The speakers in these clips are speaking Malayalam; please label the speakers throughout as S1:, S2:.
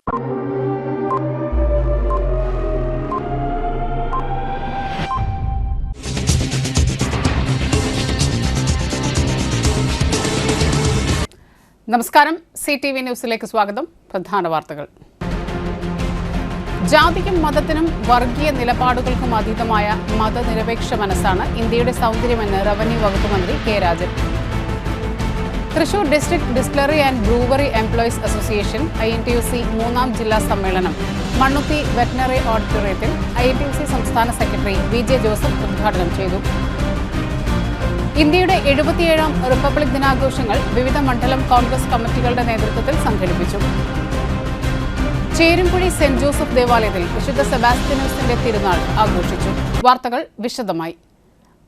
S1: നമസ്കാരം, CTV ന്യൂസിലേക്ക് സ്വാഗതം. പ്രധാന വാർത്തകൾ. ജാതിക്കും മതത്തിനും വർഗീയ നിലപാടുകൾക്കും അതീതമായ മതനിരപേക്ഷ മനസ്സാണ് ഇന്ത്യയുടെ സൗന്ദര്യമെന്ന് റവന്യൂ വകുപ്പ് മന്ത്രി K Rajan. Thrissur district distillery and brewery employees association INTUC മൂന്നാം ജില്ലാ സമ്മേളനം മണ്ണുത്തി വെറ്ററിനറി ഓഡിറ്റോറിയത്തിൽ INTUC സംസ്ഥാന സെക്രട്ടറി VJ ജോസഫ് ഉദ്ഘാടനം ചെയ്തു. ഇന്ത്യയുടെ 77ാം റിപ്പബ്ലിക് ദിനാഘോഷങ്ങൾ വിവിധ മണ്ഡലം കോൺഗ്രസ് കമ്മിറ്റികളുടെ നേതൃത്വത്തിൽ സംഘടിപ്പിച്ചു. ചേരുംകുഴി സെന്റ് ജോസഫ് ദേവാലയത്തിൽ വിശുദ്ധ സെബാസ്റ്റ്യനോസിന്റെ തിരുനാൾ ആഘോഷിച്ചു. വാർത്തകൾ വിശദമായി.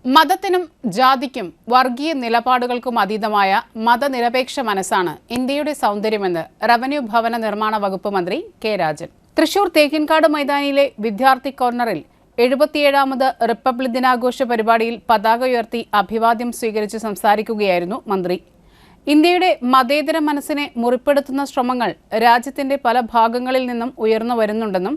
S1: മതത്തിനും ജാതിക്കും വർഗീയ നിലപാടുകൾക്കും അതീതമായ മതനിരപേക്ഷ മനസ്സാണ് ഇന്ത്യയുടെ സൗന്ദര്യമെന്ന് റവന്യൂ ഭവന നിർമ്മാണ വകുപ്പ് മന്ത്രി കെ രാജൻ. തൃശൂർ തേക്കിൻകാട് മൈതാനിയിലെ വിദ്യാർത്ഥി കോർണറിൽ 77ാമത് റിപ്പബ്ലിക് ദിനാഘോഷ പരിപാടിയിൽ പതാക ഉയർത്തി അഭിവാദ്യം സ്വീകരിച്ച് സംസാരിക്കുകയായിരുന്നു മന്ത്രി. ഇന്ത്യയുടെ മതേതര മനസ്സിനെ മുറിപ്പെടുത്തുന്ന ശ്രമങ്ങൾ രാജ്യത്തിന്റെ പല ഭാഗങ്ങളിൽ നിന്നും ഉയർന്നു വരുന്നുണ്ടെന്നും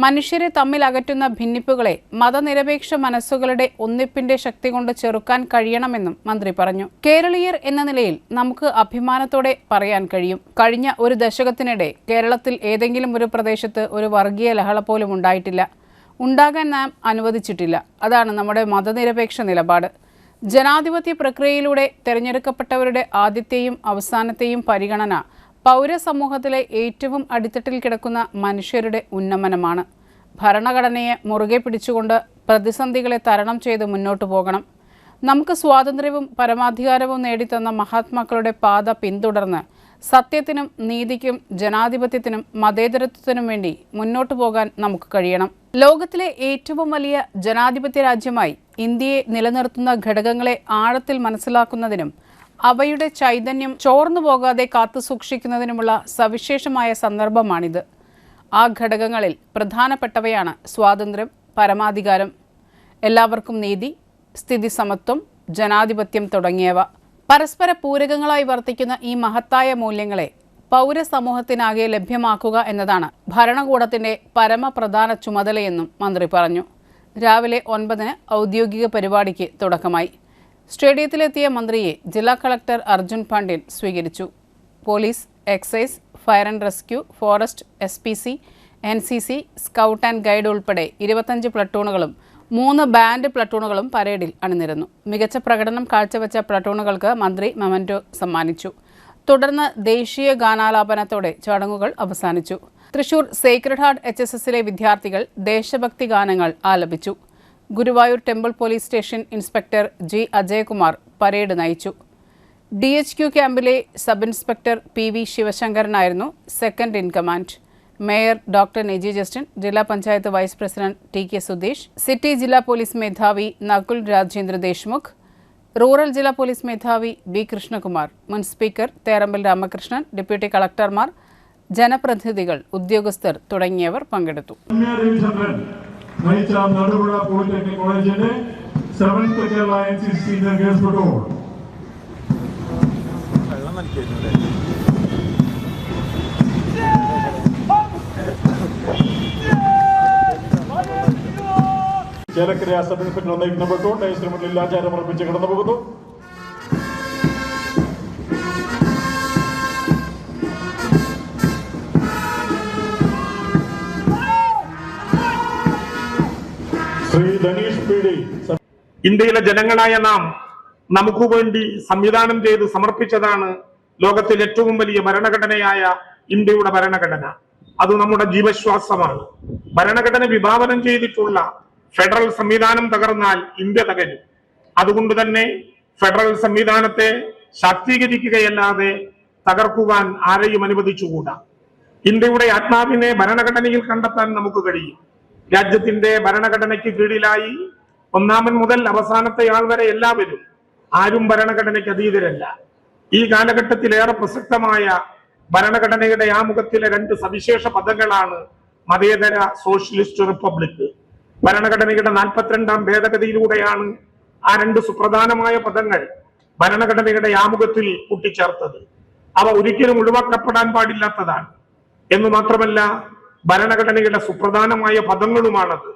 S1: മനുഷ്യരെ തമ്മിൽ അകറ്റുന്ന ഭിന്നിപ്പുകളെ മതനിരപേക്ഷ മനസ്സുകളുടെ ഒന്നിപ്പിന്റെ ശക്തി കൊണ്ട് ചെറുക്കാൻ കഴിയണമെന്നും മന്ത്രി പറഞ്ഞു. കേരളീയർ എന്ന നിലയിൽ നമുക്ക് അഭിമാനത്തോടെ പറയാൻ കഴിയും, കഴിഞ്ഞ ഒരു ദശകത്തിനിടെ കേരളത്തിൽ ഏതെങ്കിലും ഒരു പ്രദേശത്ത് ഒരു വർഗീയ ലഹള പോലും ഉണ്ടായിട്ടില്ല, ഉണ്ടാകാൻ നാം അനുവദിച്ചിട്ടില്ല. അതാണ് നമ്മുടെ മതനിരപേക്ഷ നിലപാട്. ജനാധിപത്യ പ്രക്രിയയിലൂടെ തെരഞ്ഞെടുക്കപ്പെട്ടവരുടെ ആദ്യത്തെയും അവസാനത്തെയും പരിഗണന പൗരസമൂഹത്തിലെ ഏറ്റവും അടിത്തട്ടിൽ കിടക്കുന്ന മനുഷ്യരുടെ ഉന്നമനമാണ്. ഭരണഘടനയെ മുറുകെ പിടിച്ചുകൊണ്ട് പ്രതിസന്ധികളെ തരണം ചെയ്ത് മുന്നോട്ടു പോകണം. നമുക്ക് സ്വാതന്ത്ര്യവും പരമാധികാരവും നേടിത്തന്ന മഹാത്മാക്കളുടെ പാത പിന്തുടർന്ന് സത്യത്തിനും നീതിക്കും ജനാധിപത്യത്തിനും മതേതരത്വത്തിനും വേണ്ടി മുന്നോട്ടു പോകാൻ നമുക്ക് കഴിയണം. ലോകത്തിലെ ഏറ്റവും വലിയ ജനാധിപത്യ രാജ്യമായി ഇന്ത്യയെ നിലനിർത്തുന്ന ഘടകങ്ങളെ ആഴത്തിൽ മനസ്സിലാക്കുന്നതിനും അവയുടെ ചൈതന്യം ചോർന്നു പോകാതെ കാത്തുസൂക്ഷിക്കുന്നതിനുമുള്ള സവിശേഷമായ സന്ദർഭമാണിത്. ആ ഘടകങ്ങളിൽ പ്രധാനപ്പെട്ടവയാണ് സ്വാതന്ത്ര്യം, പരമാധികാരം, എല്ലാവർക്കും നീതി, സ്ഥിതി സമത്വം, ജനാധിപത്യം തുടങ്ങിയവ. പരസ്പര പൂരകങ്ങളായി വർത്തിക്കുന്ന ഈ മഹത്തായ മൂല്യങ്ങളെ പൗരസമൂഹത്തിനാകെ ലഭ്യമാക്കുക എന്നതാണ് ഭരണകൂടത്തിന്റെ പരമപ്രധാന ചുമതലയെന്നും മന്ത്രി പറഞ്ഞു. രാവിലെ 9-ന് ഔദ്യോഗിക പരിപാടിക്ക് തുടക്കമായി. സ്റ്റേഡിയത്തിലെത്തിയ മന്ത്രിയെ ജില്ലാ കളക്ടർ അർജുൻ പാണ്ഡ്യൻ സ്വീകരിച്ചു. Police, excise, fire and rescue, forest, SPC, NCC, scout and guide ഉൾപ്പെടെ 25 പ്ലട്ടൂണുകളും 3 ബാൻഡ് പ്ലട്ടൂണുകളും പരേഡിൽ അണിനിരന്നു. മികച്ച പ്രകടനം കാഴ്ചവെച്ച പ്ലട്ടൂണുകൾക്ക് മന്ത്രി മെമന്റോ സമ്മാനിച്ചു. തുടർന്ന് ദേശീയ ഗാനാലാപനത്തോടെ ചടങ്ങുകൾ അവസാനിച്ചു. തൃശൂർ സേക്രഡ് ഹാർട്ട് HSSലെ വിദ്യാർത്ഥികൾ ദേശഭക്തി ഗാനങ്ങൾ ആലപിച്ചു. Guruvayur temple police station inspector G. Ajayakumar parade നയിച്ചു. DHQ ക്യാമ്പിലെ സബ് ഇൻസ്പെക്ടർ PV ശിവശങ്കരനായിരുന്നു second in command. Mayor doctor Neji Justin, ജില്ലാ panchayat vice president TK Sudheesh, city ജില്ലാ പോലീസ് മേധാവി നകുൽ രാജേന്ദ്ര ദേശ്മുഖ്, റൂറൽ ജില്ലാ പോലീസ് മേധാവി B. കൃഷ്ണകുമാർ, മുൻ സ്പീക്കർ തേറമ്പൽ രാമകൃഷ്ണൻ, ഡെപ്യൂട്ടി കളക്ടർമാർ, ജനപ്രതിനിധികൾ, ഉദ്യോഗസ്ഥർ തുടങ്ങിയവർ പങ്കെടുത്തു.
S2: ചേലക്കര സബ് ഇൻസ്പെക്ടർ നയിക്കപ്പെട്ടു. ടൈസിന് മുന്നിൽ ആചാരം അർപ്പിച്ച് കടന്നു പോകുന്നു. ശ്രീ ധനീഷ് PD.
S3: ഇന്ത്യയിലെ ജനങ്ങളായ നാം നമുക്ക് വേണ്ടി സംവിധാനം ചെയ്ത് സമർപ്പിച്ചതാണ് ലോകത്തിലെ ഏറ്റവും വലിയ ഭരണഘടനയായ ഇന്ത്യയുടെ ഭരണഘടന. അത് നമ്മുടെ ജീവശ്വാസമാണ്. ഭരണഘടന വിഭാവനം ചെയ്തിട്ടുള്ള ഫെഡറൽ സംവിധാനം തകർന്നാൽ ഇന്ത്യ തകരും. അതുകൊണ്ട് തന്നെ ഫെഡറൽ സംവിധാനത്തെ ശാക്തീകരിക്കുകയല്ലാതെ തകർക്കുവാൻ ആരെയും അനുവദിച്ചുകൂടാ. ഇന്ത്യയുടെ ആത്മാവിനെ ഭരണഘടനയിൽ കണ്ടെത്താൻ നമുക്ക് കഴിയും. രാജ്യത്തിന്റെ ഭരണഘടനയ്ക്ക് കീഴിലായി ഒന്നാമൻ മുതൽ അവസാനത്തെ ആൾ വരെ എല്ലാവരും ആരും ഭരണഘടനയ്ക്ക് അതീതരല്ല. ഈ കാലഘട്ടത്തിലേറെ പ്രസക്തമായ ഭരണഘടനയുടെ ആമുഖത്തിലെ 2 സവിശേഷ പദങ്ങളാണ് മതേതര സോഷ്യലിസ്റ്റ് റിപ്പബ്ലിക്. ഭരണഘടനയുടെ 42ാം ഭേദഗതിയിലൂടെയാണ് ആ 2 സുപ്രധാനമായ പദങ്ങൾ ഭരണഘടനയുടെ ആമുഖത്തിൽ കൂട്ടിച്ചേർത്തത്. അവ ഒരിക്കലും ഒഴിവാക്കപ്പെടാൻ പാടില്ലാത്തതാണ്. എന്ന് മാത്രമല്ല ഭരണഘടനയുടെ സുപ്രധാനമായ പദങ്ങളുമാണത്.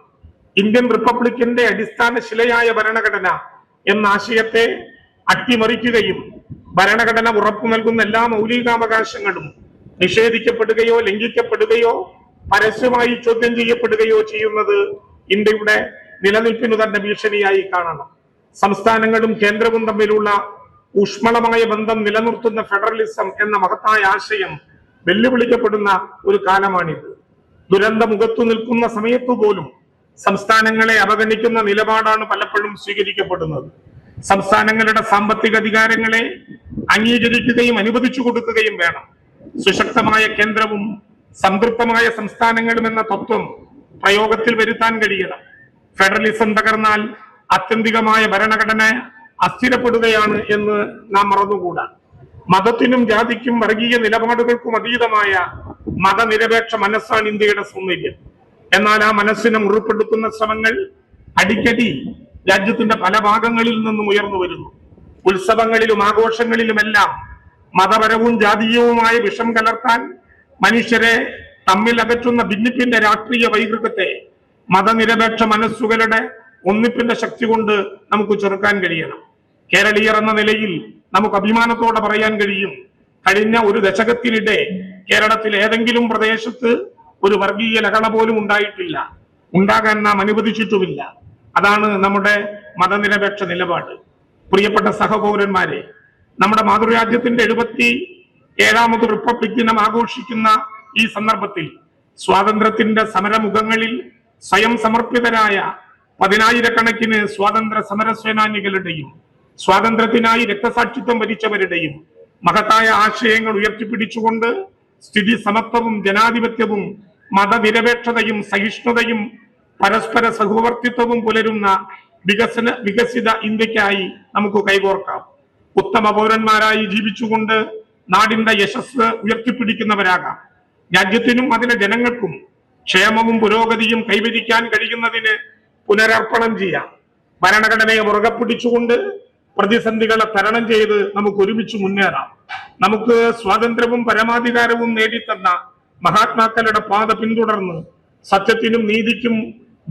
S3: ഇന്ത്യൻ റിപ്പബ്ലിക്കിന്റെ അടിസ്ഥാന ശിലയായ ഭരണഘടന എന്ന ആശയത്തെ അട്ടിമറിക്കുകയും ഭരണഘടന ഉറപ്പു നൽകുന്ന എല്ലാ മൗലികാവകാശങ്ങളും നിഷേധിക്കപ്പെടുകയോ ലംഘിക്കപ്പെടുകയോ പരസ്യമായി ചോദ്യം ചെയ്യപ്പെടുകയോ ചെയ്യുന്നത് ഇന്ത്യയുടെ നിലനിൽപ്പിനു തന്നെ ഭീഷണിയായി കാണണം. സംസ്ഥാനങ്ങളും കേന്ദ്രവും തമ്മിലുള്ള ഊഷ്മളമായ ബന്ധം നിലനിർത്തുന്ന ഫെഡറലിസം എന്ന മഹത്തായ ആശയം വെല്ലുവിളിക്കപ്പെടുന്ന ഒരു കാലമാണിത്. ദുരന്ത മുഖത്തു നിൽക്കുന്ന സമയത്തു പോലും സംസ്ഥാനങ്ങളെ അവഗണിക്കുന്ന നിലപാടാണ് പലപ്പോഴും സ്വീകരിക്കപ്പെടുന്നത്. സംസ്ഥാനങ്ങളുടെ സാമ്പത്തിക അധികാരങ്ങളെ അംഗീകരിക്കുകയും അനുവദിച്ചു കൊടുക്കുകയും വേണം. സുശക്തമായ കേന്ദ്രവും സംതൃപ്തമായ സംസ്ഥാനങ്ങളും എന്ന തത്വം പ്രയോഗത്തിൽ വരുത്താൻ കഴിയണം. ഫെഡറലിസം തകർന്നാൽ ആത്യന്തികമായ ഭരണഘടന അസ്ഥിരപ്പെടുകയാണ് എന്ന് നാം മറന്നുകൂടാ. മതത്തിനും ജാതിക്കും വർഗീയ നിലപാടുകൾക്കും അതീതമായ മതനിരപേക്ഷ മനസ്സാണ് ഇന്ത്യയുടെ സൗന്ദര്യം. എന്നാൽ ആ മനസ്സിനെ മുറിപ്പെടുത്തുന്ന ശ്രമങ്ങൾ അടിക്കടി രാജ്യത്തിന്റെ പല ഭാഗങ്ങളിൽ നിന്നും ഉയർന്നു വരുന്നു. ഉത്സവങ്ങളിലും ആഘോഷങ്ങളിലുമെല്ലാം മതപരവും ജാതീയവുമായ വിഷം കലർത്താൻ മനുഷ്യരെ തമ്മിൽ അകറ്റുന്ന ഭിന്നിപ്പിന്റെ രാഷ്ട്രീയ വൈകൃതത്തെ മതനിരപേക്ഷ മനസ്സുകളുടെ ഒന്നിപ്പിന്റെ ശക്തി കൊണ്ട് നമുക്ക് ചെറുക്കാൻ കഴിയണം. കേരളീയർ എന്ന നിലയിൽ നമുക്ക് അഭിമാനത്തോടെ പറയാൻ കഴിയും, കഴിഞ്ഞ ഒരു ദശകത്തിനിടെ കേരളത്തിൽ ഏതെങ്കിലും പ്രദേശത്ത് ഒരു വർഗീയ ലഹള പോലും ഉണ്ടായിട്ടില്ല, ഉണ്ടാകാൻ നാം അനുവദിച്ചിട്ടുമില്ല. അതാണ് നമ്മുടെ മതനിരപേക്ഷ നിലപാട്. പ്രിയപ്പെട്ട സഹപൗരന്മാരെ, നമ്മുടെ മാതൃരാജ്യത്തിന്റെ 77ാമത് റിപ്പബ്ലിക് ദിനം ആഘോഷിക്കുന്ന ഈ സന്ദർഭത്തിൽ സ്വാതന്ത്ര്യത്തിന്റെ സമരമുഖങ്ങളിൽ സ്വയം സമർപ്പിതരായ 10,000-കണക്കിന് സ്വാതന്ത്ര്യ സമര സേനാനികളുടെയും സ്വാതന്ത്ര്യത്തിനായി രക്തസാക്ഷിത്വം വരിച്ചവരുടെയും മഹത്തായ ആശയങ്ങൾ ഉയർത്തിപ്പിടിച്ചുകൊണ്ട് സ്ഥിതി സമത്വവും ജനാധിപത്യവും മതനിരപേക്ഷതയും സഹിഷ്ണുതയും പരസ്പര സഹവർത്തിത്വവും പുലരുന്ന വികസിത ഇന്ത്യക്കായി നമുക്ക് കൈകോർക്കാം. ഉത്തമ പൗരന്മാരായി ജീവിച്ചുകൊണ്ട് നാടിന്റെ യശസ് ഉയർത്തിപ്പിടിക്കുന്നവരാകാം. രാജ്യത്തിനും അതിലെ ജനങ്ങൾക്കും ക്ഷേമവും പുരോഗതിയും കൈവരിക്കാൻ കഴിയുന്നതിന് പുനരർപ്പണം ചെയ്യാം. ഭരണഘടനയെ മുറുകെ പിടിച്ചുകൊണ്ട് പ്രതിസന്ധികളെ തരണം ചെയ്ത് നമുക്ക് ഒരുമിച്ച് മുന്നേറാം. നമുക്ക് സ്വാതന്ത്ര്യവും പരമാധികാരവും നേടിത്തന്ന മഹാത്മാക്കളുടെ പാത പിന്തുടർന്ന് സത്യത്തിനും നീതിക്കും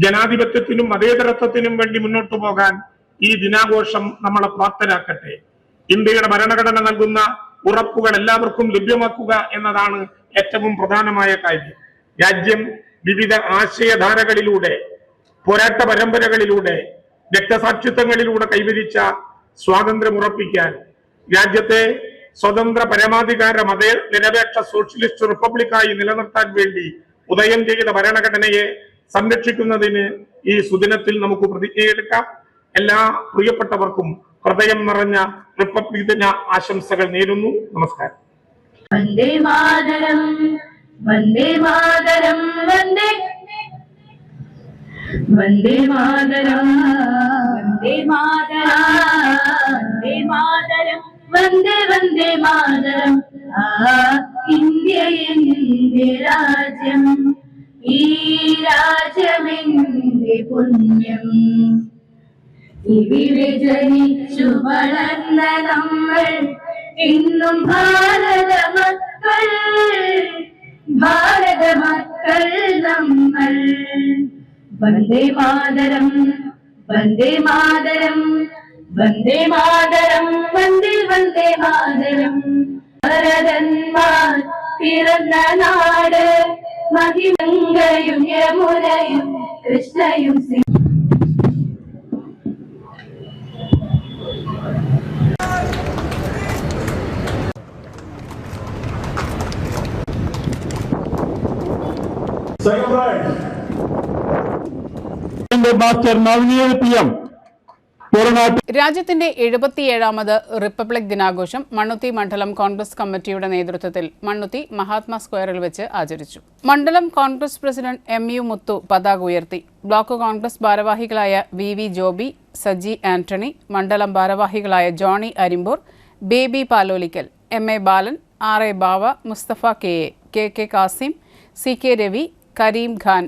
S3: ജനാധിപത്യത്തിനും മതേതരത്വത്തിനും വേണ്ടി മുന്നോട്ടു പോകാൻ ഈ ദിനാഘോഷം നമ്മളെ പ്രാപ്തരാക്കട്ടെ. ഇന്ത്യയുടെ ഭരണഘടന നൽകുന്ന ഉറപ്പുകൾ എല്ലാവർക്കും ലഭ്യമാക്കുക എന്നതാണ് ഏറ്റവും പ്രധാനമായ കാര്യം. രാജ്യം വിവിധ ആശയധാരകളിലൂടെ, പോരാട്ട പരമ്പരകളിലൂടെ, രക്തസാക്ഷിത്വങ്ങളിലൂടെ കൈവരിച്ച സ്വാതന്ത്ര്യം ഉറപ്പിക്കാൻ, രാജ്യത്തെ സ്വതന്ത്ര പരമാധികാര മതനിരപേക്ഷ സോഷ്യലിസ്റ്റ് റിപ്പബ്ലിക്കായി നിലനിർത്താൻ വേണ്ടി ഉദയം ചെയ്ത ഭരണഘടനയെ സംരക്ഷിക്കുന്നതിന് ഈ സുദിനത്തിൽ നമുക്ക് പ്രതിജ്ഞയെടുക്കാം. എല്ലാ പ്രിയപ്പെട്ടവർക്കും ഹൃദയം നിറഞ്ഞ റിപ്പബ്ലിക് ദിന ആശംസകൾ നേരുന്നു. നമസ്കാരം.
S4: വന്ദേ മാതരം, വന്ദേ മാതരം, വന്ദേ വന്ദേ മാതരം, വന്ദേ മാതരം, വന്ദേ മാതരം, വന്ദേ വന്ദേ മാതരം. ഇന്ത്യ എന്റെ രാജ്യം, ഈ രാജ്യമെന്റെ പുണ്യം. ഇവിടെ ജനിച്ചു വളർന്ന നമ്മൾ ഇന്നും ഭാരത മക്കൾ, ഭാരത മക്കൾ നമ്മൾ. വന്ദേ മാതരം, വന്ദേ മാതരം, വന്ദേ മാതരം, വന്ദേ വന്ദേ മാതരം. ഭരതന്മാർ പിറന്ന നാട്, മഹിമങ്കയും യമുനയും കൃഷ്ണയും
S2: Second right.
S5: Master Navneeth PM
S1: രാജ്യത്തിന്റെ 77ാമത് റിപ്പബ്ലിക് ദിനാഘോഷം മണ്ണുത്തി മണ്ഡലം കോൺഗ്രസ് കമ്മിറ്റിയുടെ നേതൃത്വത്തിൽ മണ്ണുത്തി മഹാത്മാ സ്ക്വയറിൽ വെച്ച് ആചരിച്ചു. മണ്ഡലം കോൺഗ്രസ് പ്രസിഡന്റ് MU മുത്തു പതാക ഉയർത്തി. ബ്ലോക്ക് കോൺഗ്രസ് ഭാരവാഹികളായ VV ജോബി, സജി ആന്റണി, മണ്ഡലം ഭാരവാഹികളായ Johny Arimbur, Baby Palolikkal, MA Balan, RA Bava, Musthafa KA, KK Kasim, CK Ravi, Kareem Khan,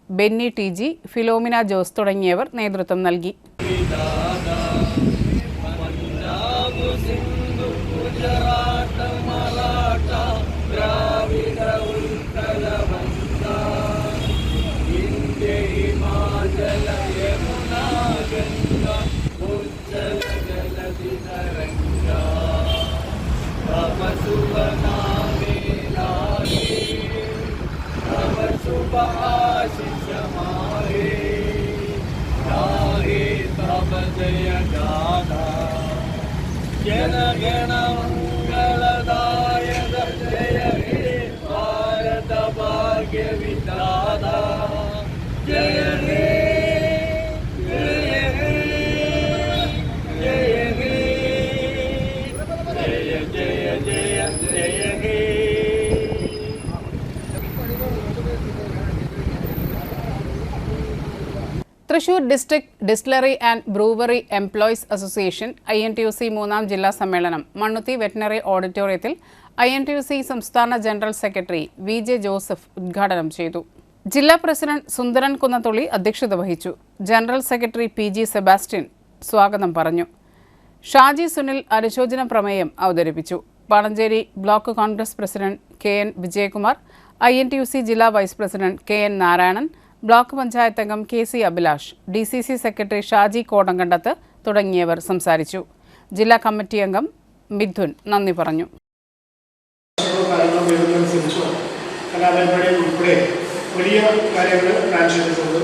S1: Benny TG, Philomina Jose തുടങ്ങിയവർ നേതൃത്വം നൽകി.
S6: गुजरात मराठा द्राविड उत्तर
S1: Thrissur district distillery and brewery employees association INTUC 3-ാം ജില്ലാ സമ്മേളനം മണ്ണുത്തി വെറ്റിനറി ഓഡിറ്റോറിയത്തിൽ INTUC സംസ്ഥാന ജനറൽ സെക്രട്ടറി VJ ജോസഫ് ഉദ്ഘാടനം ചെയ്തു. ജില്ലാ പ്രസിഡന്റ് സുന്ദരൻ കുന്നത്തുള്ളി അധ്യക്ഷത വഹിച്ചു. ജനറൽ സെക്രട്ടറി PG സെബാസ്റ്റ്യൻ സ്വാഗതം പറഞ്ഞു. ഷാജി സുനിൽ അനുശോചന പ്രമേയം അവതരിപ്പിച്ചു. Panancheri block congress president KN Vijayakumar, INTUC ജില്ലാ vice president KN Narayanan, block panchayat അംഗം KC Abhilash, DCC secretary Shaji Kodankandath തുടങ്ങിയവർ സംസാരിച്ചു. ജില്ലാ കമ്മിറ്റി അംഗം മിഥുൻ നന്ദി പറഞ്ഞു.
S6: വലിയ കാര്യങ്ങൾ പ്ലാൻ ചെയ്തിട്ടുണ്ട്.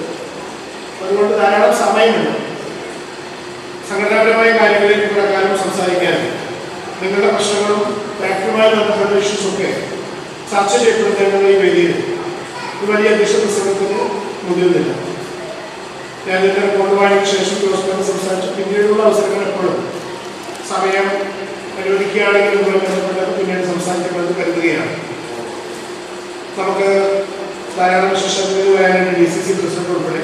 S6: അതുകൊണ്ട് ധാരാളം സമയമുണ്ട് സംഘടനാപരമായ കാര്യങ്ങളിലേക്ക് പ്രകാരം സംസാരിക്കാനും നിങ്ങളുടെ പ്രശ്നങ്ങളും ഫാക്ടറിയുമായി ബന്ധപ്പെട്ട ഇഷ്യൂസൊക്കെ ചർച്ച ചെയ്യപ്പെടുത്തേണ്ട ഈ വേദിയിൽ വലിയ അധ്യക്ഷ പ്രസംഗത്തിന് മുതിരുന്നില്ല. ഞാൻ ഇതിൻ്റെ കൊണ്ടുപോയതിനു ശേഷം ദിവസം സംസാരിച്ചു. പിന്നീടുള്ള അവസരങ്ങൾ എപ്പോഴും സമയം അനുവദിക്കുകയാണെങ്കിൽ ഇതുമായി ബന്ധപ്പെട്ട് പിന്നീട് സംസാരിക്കണമെന്ന് കരുതുകയാണ്. നമുക്ക് ധാരാളം വിശേഷങ്ങൾ വരാനുണ്ട്. DCC പ്രസിഡന്റ് ഉൾപ്പെടെ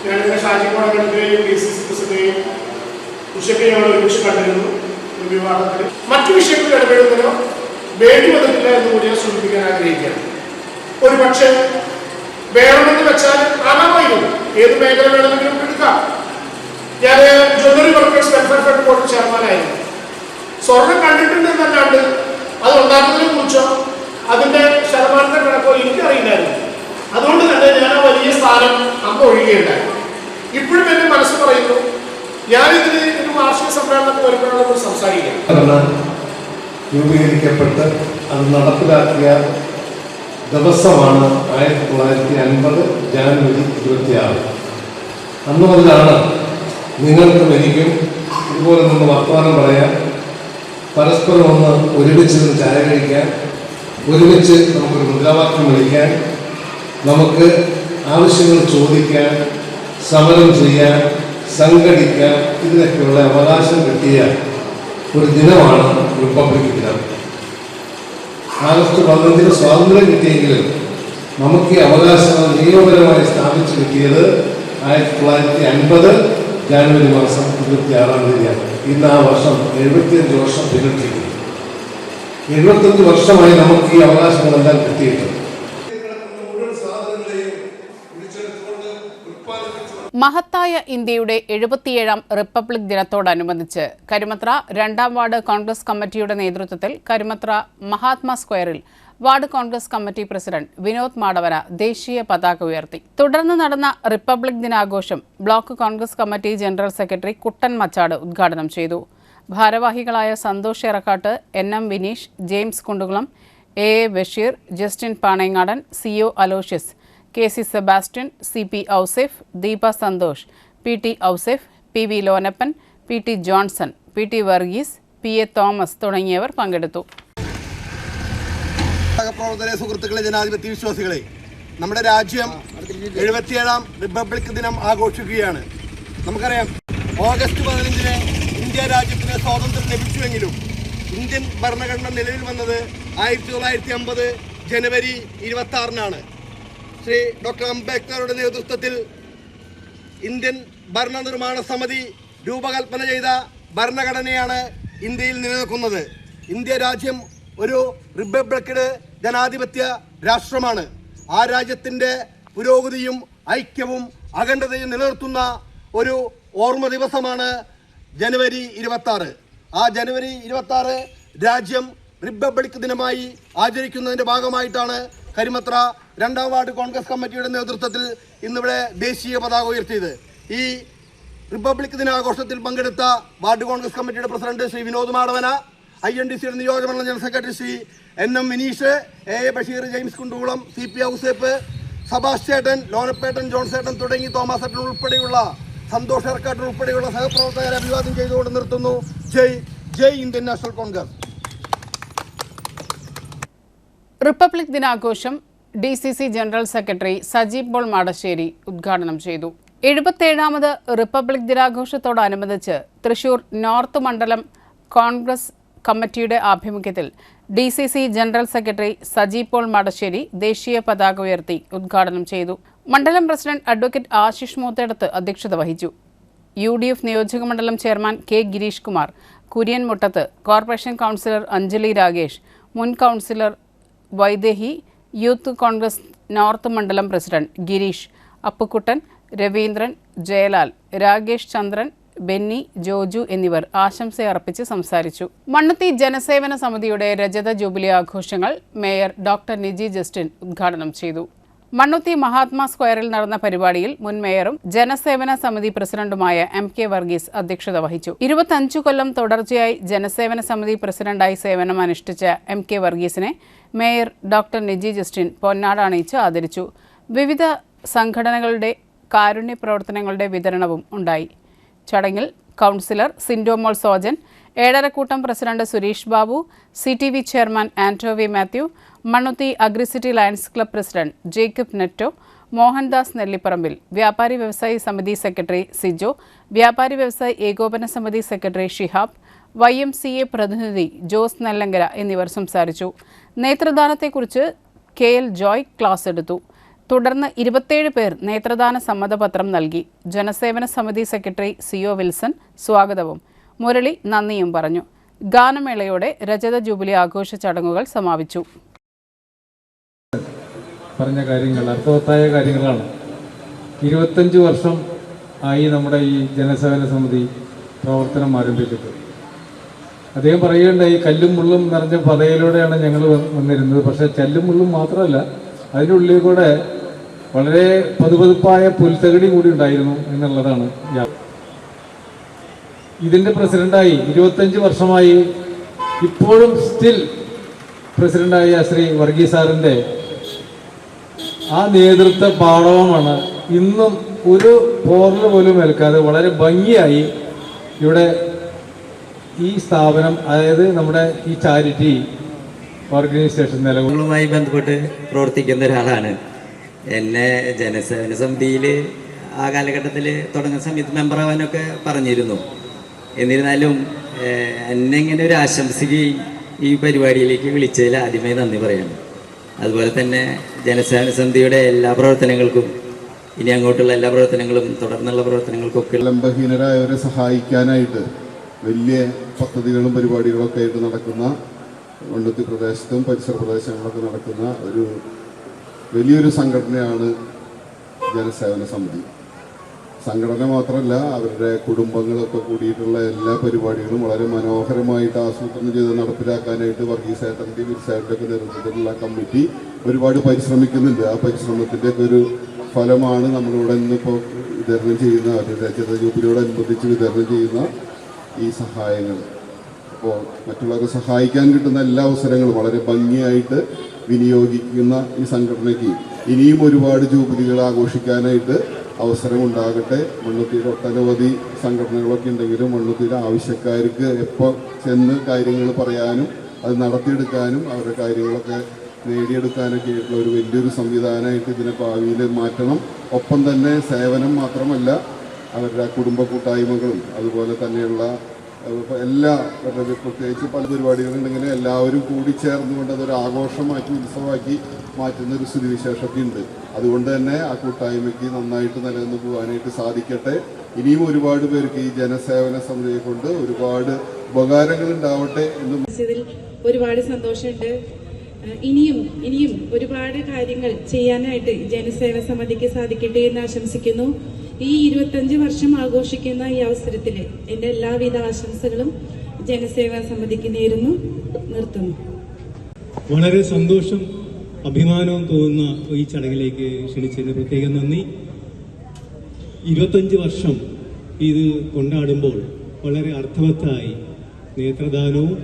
S6: ഞാനിവിടെ ഷാജി കോടങ്കണ്ടത്തെയും DCC പ്രസിഡന്റെയും ഉച്ചയ്ക്ക് ഞങ്ങൾ ഒരുമിച്ച് കണ്ടിരുന്നു. വിവാഹത്തിൽ മറ്റു വിഷയങ്ങളിൽ ഇടപെടുന്നതിനോ വേണ്ടി വന്നിട്ടില്ല എന്ന് കൂടി ഞാൻ സൂചിപ്പിക്കാൻ ആഗ്രഹിക്കുകയാണ്. ഒരു പക്ഷേ വേണമെന്ന് വെച്ചാൽ ആകാമായിരുന്നു. ഏത് മേഖല വേണമെങ്കിലും എടുക്കാം. ഞാൻ jewellery workers welfare fund board ചെയർമാനായിരുന്നു. സ്വർണം കണ്ടിട്ടുണ്ടെന്നല്ലാണ്ട് അത് ഉണ്ടാക്കുന്നതിനെ കുറിച്ചോ അതിന്റെ ശതമാനത്തെ കണക്കോ എനിക്കറിയില്ലായിരുന്നു. അതുകൊണ്ട് തന്നെ ഞാൻ ആ വലിയ സ്ഥാനം അന്ന് ഒഴിയുകയുണ്ടായി. ഇപ്പോഴും എന്റെ മനസ്സ് പറയുന്നു, ഞാനിതിന് ഒരു വാർഷിക സമ്മേളനത്തിൽ വരുമ്പോഴാണ് സംസാരിക്കുന്നത്.
S7: രൂപീകരിക്കപ്പെട്ട് അത് നടപ്പിലാക്കിയ ദിവസമാണ് 1950 ജനുവരി 26. അന്ന് മുതലാണ് നിങ്ങൾക്കും എനിക്കും ഇതുപോലെ നിന്ന് വർത്തമാനം പറയാൻ, പരസ്പരം ഒന്ന് ഒരുമിച്ച് ചായ കഴിക്കാൻ, ഒരുമിച്ച് നമുക്കൊരു മുദ്രാവാക്യം വിളിക്കാൻ, നമുക്ക് ആവശ്യങ്ങൾ ചോദിക്കാൻ, സമരം ചെയ്യാൻ, സംഘടിക്കാൻ, ഇതിനൊക്കെയുള്ള അവകാശം കിട്ടിയ ഒരു ദിനമാണ് റിപ്പബ്ലിക് ദിനം. ആഗസ്റ്റ് 15 സ്വാതന്ത്ര്യം കിട്ടിയെങ്കിലും നമുക്ക് ഈ അവകാശങ്ങൾ നിയമപരമായി സ്ഥാപിച്ചു കിട്ടിയത് 1950 ജനുവരി മാസം 26-ാം തീയതിയാണ്. ഇന്ന് ആ വർഷം 75 വർഷം പിന്നിട്ടിരിക്കുന്നു. 75 വർഷമായി നമുക്ക് ഈ അവകാശങ്ങളെല്ലാം കിട്ടിയിട്ടുണ്ട്.
S1: മഹത്തായ ഇന്ത്യയുടെ 77-ാം റിപ്പബ്ലിക് ദിനത്തോടനുബന്ധിച്ച് കരുമത്ര 2-ാം വാർഡ് കോൺഗ്രസ് കമ്മിറ്റിയുടെ നേതൃത്വത്തിൽ കരുമത്ര മഹാത്മാ സ്ക്വയറിൽ ward Congress committee president Vinod Madavara ദേശീയ പതാക ഉയർത്തി. തുടർന്ന് നടന്ന റിപ്പബ്ലിക് ദിനാഘോഷം block Congress committee general secretary Kuttan Machad ഉദ്ഘാടനം ചെയ്തു. ഭാരവാഹികളായ Santhosh Erakkat, NM Vineesh, James Kundukulam, AA Basheer, Justin Panayangadan, CO Aloysius, KC Sebastian, CP Ouseph, Deepa Santhosh, PT Ouseph, PV Lonappan, PT Johnson, PT Varghese, PA Thomas തുടങ്ങിയവർ പങ്കെടുത്തു.
S8: പ്രവർത്തന സുഹൃത്തുക്കളെ, ജനാധിപത്യ വിശ്വാസികളെ, നമ്മുടെ രാജ്യം 77-ാം റിപ്പബ്ലിക് ദിനം ആഘോഷിക്കുകയാണ്. നമുക്കറിയാം, ഓഗസ്റ്റ് 15-ന് ഇന്ത്യ രാജ്യത്തിന് സ്വാതന്ത്ര്യം ലഭിച്ചുവെങ്കിലും ഇന്ത്യൻ ഭരണഘടന നിലവിൽ വന്നത് 1950 ജനുവരി 26-നാണ്. ശ്രീ ഡോക്ടർ അംബേദ്കറുടെ നേതൃത്വത്തിൽ ഇന്ത്യൻ ഭരണനിർമ്മാണ സമിതി രൂപകൽപ്പന ചെയ്ത ഭരണഘടനയാണ് ഇന്ത്യയിൽ നിലനിൽക്കുന്നത്. ഇന്ത്യ രാജ്യം ഒരു റിപ്പബ്ലിക് ജനാധിപത്യ രാഷ്ട്രമാണ്. ആ രാജ്യത്തിൻ്റെ പുരോഗതിയും ഐക്യവും അഖണ്ഡതയും നിലനിർത്തുന്ന ഒരു ഓർമ്മ ദിവസമാണ് ജനുവരി 26. ആ ജനുവരി 26 രാജ്യം റിപ്പബ്ലിക് ദിനമായി ആചരിക്കുന്നതിൻ്റെ ഭാഗമായിട്ടാണ് കരുമത്ര 2-ാം വാർഡ് കോൺഗ്രസ് കമ്മിറ്റിയുടെ നേതൃത്വത്തിൽ ഇന്നിവിടെ ദേശീയ പതാക ഉയർത്തിയത്. ഈ റിപ്പബ്ലിക് ദിനാഘോഷത്തിൽ പങ്കെടുത്ത വാർഡ് കോൺഗ്രസ് കമ്മിറ്റിയുടെ പ്രസിഡന്റ് ശ്രീ വിനോദ് മാടവന, INDC നിയോജകമണ്ഡലം general secretary Shri NM Mineesh, A Basheer, James Kundukulam, CP Ouseph, സബാസ്റ്റ്യേട്ടൻ, ലോനപ്പേട്ടൻ, ജോൺസേട്ടൻ തുടങ്ങി തോമസേട്ടൻ ഉൾപ്പെടെയുള്ള സന്തോഷ് ഏർക്കാട്ടൻ ഉൾപ്പെടെയുള്ള സഹപ്രവർത്തകരെ അഭിവാദ്യം ചെയ്തുകൊണ്ട് നിർത്തുന്നു. ജയ് ഇന്ത്യൻ നാഷണൽ കോൺഗ്രസ്.
S1: റിപ്പബ്ലിക് ദിനാഘോഷം DCC general secretary Saji Paul Madassery ഉദ്ഘാടനം ചെയ്തു. 77ാമത് റിപ്പബ്ലിക് ദിനാഘോഷത്തോടനുബന്ധിച്ച് തൃശൂർ നോർത്ത് മണ്ഡലം കോൺഗ്രസ് കമ്മിറ്റിയുടെ ആഭിമുഖ്യത്തിൽ DCC general secretary Saji Paul Madassery ദേശീയ പതാക ഉയർത്തി ഉദ്ഘാടനം ചെയ്തു. മണ്ഡലം പ്രസിഡന്റ് അഡ്വക്കേറ്റ് ആശിഷ് മൂത്തേടത്ത് അധ്യക്ഷത വഹിച്ചു. UDF നിയോജകമണ്ഡലം ചെയർമാൻ K ഗിരീഷ് കുമാർ, കുര്യൻ മുട്ടത്ത്, കോർപ്പറേഷൻ കൗൺസിലർ അഞ്ജലി രാഗേഷ്, മുൻ councillor Vaidehi, youth Congress north മണ്ഡലം പ്രസിഡന്റ് ഗിരീഷ്, അപ്പുക്കുട്ടൻ, രവീന്ദ്രൻ, ജയലാൽ, രാകേഷ് ചന്ദ്രൻ, ബെന്നി, ജോജു എന്നിവർ ആശംസയർപ്പിച്ച് സംസാരിച്ചു. മണ്ണുത്തി ജനസേവന സമിതിയുടെ രജത ജൂബിലി ആഘോഷങ്ങൾ മേയർ ഡോക്ടർ നിജി ജസ്റ്റിൻ ഉദ്ഘാടനം ചെയ്തു. മണ്ണുത്തി മഹാത്മാ സ്ക്വയറിൽ നടന്ന പരിപാടിയിൽ മുൻ മേയറും ജനസേവന സമിതി പ്രസിഡന്റുമായ MK വർഗീസ് അധ്യക്ഷത വഹിച്ചു. 25 കൊല്ലം തുടർച്ചയായി ജനസേവന സമിതി പ്രസിഡന്റായി സേവനം അനുഷ്ഠിച്ച MK വർഗീസിനെ മേയർ ഡോക്ടർ നിജി ജസ്റ്റിൻ പൊന്നാട അണിയിച്ച് ആദരിച്ചു. വിവിധ സംഘടനകളുടെ കാരുണ്യ പ്രവർത്തനങ്ങളുടെ വിതരണവും ഉണ്ടായി. ചടങ്ങിൽ councillor Sindomol Sojan, Ezharakkoottam president Suresh Babu, CTV chairman Antovi Mathew, Mannuthy Agricity Lions Club president Jacob Netto, Mohandas Nellipparambil, വ്യാപാരി വ്യവസായി സമിതി സെക്രട്ടറി സിജോ, വ്യാപാരി വ്യവസായി ഏകോപന സമിതി സെക്രട്ടറി ഷിഹാബ്, YMCA പ്രതിനിധി ജോസ് നെല്ലങ്കര എന്നിവർ സംസാരിച്ചു. നേത്രദാനത്തെക്കുറിച്ച് KL ജോയ് ക്ലാസ് എടുത്തു. തുടർന്ന് 27 പേർ നേത്രദാന സമ്മതപത്രം നൽകി. ജനസേവന സമിതി സെക്രട്ടറി CO വിൽസൺ സ്വാഗതവും മുരളി നന്ദിയും പറഞ്ഞു. ഗാനമേളയോടെ രജത ജൂബിലി ആഘോഷ ചടങ്ങുകൾ സമാപിച്ചു.
S5: പറഞ്ഞ കാര്യങ്ങൾ അർത്ഥവത്തായ കാര്യങ്ങളാണ്. 25 വർഷം ആയി നമ്മുടെ ഈ ജനസേവന സമിതി പ്രവർത്തനം ആരംഭിച്ചിട്ട്. അദ്ദേഹം പറയുകയുണ്ടായി, കല്ലും മുള്ളും നിറഞ്ഞ പതയിലൂടെയാണ് ഞങ്ങൾ വന്നിരുന്നത്. പക്ഷേ കല്ലും മുള്ളും മാത്രമല്ല, അതിൻ്റെ ഉള്ളിൽ കൂടെ വളരെ പതുപതുപ്പായ പുൽത്തകടി കൂടി ഉണ്ടായിരുന്നു എന്നുള്ളതാണ്. ഇതിൻ്റെ പ്രസിഡന്റായി 25 വർഷമായി ഇപ്പോഴും സ്റ്റിൽ പ്രസിഡന്റായ ശ്രീ വർഗീസ് സാറിൻ്റെ ആ നേതൃത്വ പാടവമാണ് ഇന്നും ഒരു പോറൽ പോലും ഏൽക്കാതെ വളരെ ഭംഗിയായി ഇവിടെ ഈ സ്ഥാപനം, അതായത് നമ്മുടെ ഈ ചാരിറ്റി ഓർഗനൈസേഷൻ
S9: നിലവുമായി ബന്ധപ്പെട്ട് പ്രവർത്തിക്കുന്ന ഒരാളാണ്. എന്നെ ജനസേവന സമിതിയിൽ ആ കാലഘട്ടത്തിൽ തുടങ്ങുന്ന സമയത്ത് മെമ്പറാവാനൊക്കെ പറഞ്ഞിരുന്നു. എന്നിരുന്നാലും എന്നെ ഇങ്ങനെ ഒരു ആശംസിക്കുകയും ഈ പരിപാടിയിലേക്ക് വിളിച്ചതിൽ ആദ്യമായി നന്ദി പറയണം. അതുപോലെ തന്നെ ജനസേവന സമിതിയുടെ എല്ലാ പ്രവർത്തനങ്ങൾക്കും, ഇനി അങ്ങോട്ടുള്ള എല്ലാ പ്രവർത്തനങ്ങളും തുടർന്നുള്ള പ്രവർത്തനങ്ങൾക്കൊക്കെ
S10: ലംബഹീനരായവരെ സഹായിക്കാനായിട്ട് വലിയ പദ്ധതികളും പരിപാടികളൊക്കെ ആയിട്ട് നടക്കുന്ന, മണ്ണുത്തി പ്രദേശത്തും പരിസര പ്രദേശങ്ങളിലൊക്കെ നടക്കുന്ന ഒരു വലിയൊരു സംഘടനയാണ് ജനസേവന സമിതി. സംഘടന മാത്രമല്ല, അവരുടെ കുടുംബങ്ങളൊക്കെ കൂടിയിട്ടുള്ള എല്ലാ പരിപാടികളും വളരെ മനോഹരമായിട്ട് ആസൂത്രണം ചെയ്ത് നടപ്പിലാക്കാനായിട്ട് വർഗീസ് ഏട്ടൻ്റെയും വിൽസേട്ടൻ്റെയൊക്കെ നേതൃത്വത്തിലുള്ള കമ്മിറ്റി ഒരുപാട് പരിശ്രമിക്കുന്നുണ്ട്. ആ പരിശ്രമത്തിൻ്റെയൊക്കെ ഒരു ഫലമാണ് നമ്മളിവിടെ ഇന്നിപ്പോൾ വിതരണം ചെയ്യുന്ന, രജത ജൂബിലിയോടനുബന്ധിച്ച് വിതരണം ചെയ്യുന്ന ഈ സഹായങ്ങൾ. അപ്പോൾ മറ്റുള്ളവരെ സഹായിക്കാൻ കിട്ടുന്ന എല്ലാ അവസരങ്ങളും വളരെ ഭംഗിയായിട്ട് വിനിയോഗിക്കുന്ന ഈ സംഘടനയ്ക്ക് ഇനിയും ഒരുപാട് ജൂബിലികൾ ആഘോഷിക്കാനായിട്ട് അവസരമുണ്ടാകട്ടെ. മണ്ണുത്തിയിൽ ഒട്ടനവധി സംഘടനകളൊക്കെ ഉണ്ടെങ്കിലും മണ്ണുത്തിയിലെ ആവശ്യക്കാർക്ക് എപ്പോൾ ചെന്ന് കാര്യങ്ങൾ പറയാനും അത് നടത്തിയെടുക്കാനും അവരുടെ കാര്യങ്ങളൊക്കെ നേടിയെടുക്കാനൊക്കെ ആയിട്ടുള്ള ഒരു വലിയൊരു സംവിധാനമായിട്ട് ഇതിനെ ഭാവിയിൽ മാറ്റണം. ഒപ്പം തന്നെ സേവനം മാത്രമല്ല, അവരുടെ കുടുംബ കൂട്ടായ്മകളും അതുപോലെ തന്നെയുള്ള എല്ലാ, പ്രത്യേകിച്ച് പല പരിപാടികളുണ്ടെങ്കിലും എല്ലാവരും കൂടി ചേർന്നുകൊണ്ട് അതൊരു ആഘോഷമാക്കി ഉത്സവമാക്കി മാറ്റുന്ന ഒരു സ്ഥിതിവിശേഷമൊക്കെ ഉണ്ട്. അതുകൊണ്ട് തന്നെ ആ കൂട്ടായ്മയ്ക്ക് നന്നായിട്ട് നിലനിന്ന് പോകാനായിട്ട് സാധിക്കട്ടെ. ഇനിയും ഒരുപാട് പേർക്ക് ഈ ജനസേവന സമിതിയെ കൊണ്ട് ഒരുപാട് ഉപകാരങ്ങൾ ഉണ്ടാവട്ടെ എന്ന്
S11: ഒരുപാട് സന്തോഷമുണ്ട്. ഇനിയും ഒരുപാട് കാര്യങ്ങൾ ചെയ്യാനായിട്ട് ജനസേവന സമിതിക്ക് സാധിക്കട്ടെ എന്ന് ആശംസിക്കുന്നു. ഈ 25 വർഷം ആഘോഷിക്കുന്ന ഈ അവസരത്തിൽ എൻ്റെ എല്ലാവിധ ആശംസകളും ജനസേവാ സമിതിക്ക് നേരുന്നു, നിർത്തുന്നു.
S12: വളരെ സന്തോഷം, അഭിമാനവും തോന്നുന്ന ഈ ചടങ്ങിലേക്ക് ക്ഷണിച്ചതിന് പ്രത്യേകം നന്ദി. 25 വർഷം ഇത് കൊണ്ടാടുമ്പോൾ വളരെ അർത്ഥവത്തായി നേത്രദാനവും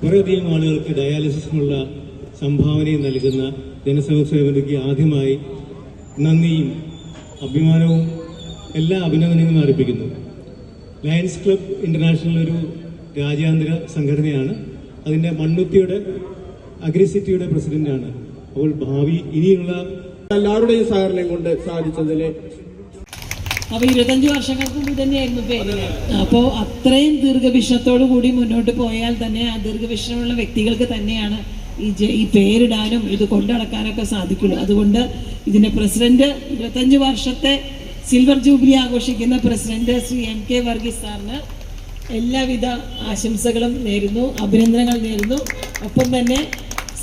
S12: കുറേയധികം ആളുകൾക്ക് ഡയാലിസിസിനുള്ള സംഭാവനയും നൽകുന്ന ജനസേവക സമിതിക്ക് ആദ്യമായി നന്ദിയും അഭിമാനവും എല്ലാ അഭിനന്ദനങ്ങളും അർപ്പിക്കുന്നു. ലയൺസ് ക്ലബ് ഇന്റർനാഷണൽ ഒരു രാജ്യാന്തര സംഘടനയാണ്. അതിൻ്റെ മണ്ണുത്തിയുടെ അഗ്രിസിറ്റിയുടെ പ്രസിഡന്റാണ്. അപ്പോൾ ഭാവി ഇനിയുള്ള എല്ലാവരുടെയും സഹകരണം കൊണ്ട് സാധിച്ചതിൽ
S13: അപ്പോൾ 25 വർഷങ്ങൾക്ക് മുമ്പ് തന്നെയായിരുന്നു പേര്. അപ്പോൾ അത്രയും ദീർഘവീക്ഷണത്തോടു കൂടി മുന്നോട്ട് പോയാൽ തന്നെ ആ ദീർഘവീക്ഷണമുള്ള വ്യക്തികൾക്ക് തന്നെയാണ് ഈ പേരിടാനും ഇത് കൊണ്ടുനടക്കാനൊക്കെ സാധിക്കുള്ളൂ. അതുകൊണ്ട് ഇതിൻ്റെ പ്രസിഡന്റ് 25 വർഷത്തെ സിൽവർ ജൂബിലി ആഘോഷിക്കുന്ന പ്രസിഡന്റ് ശ്രീ MK വർഗീസ് സാറിന് എല്ലാവിധ ആശംസകളും നേരുന്നു, അഭിനന്ദനങ്ങൾ നേരുന്നു. ഒപ്പം തന്നെ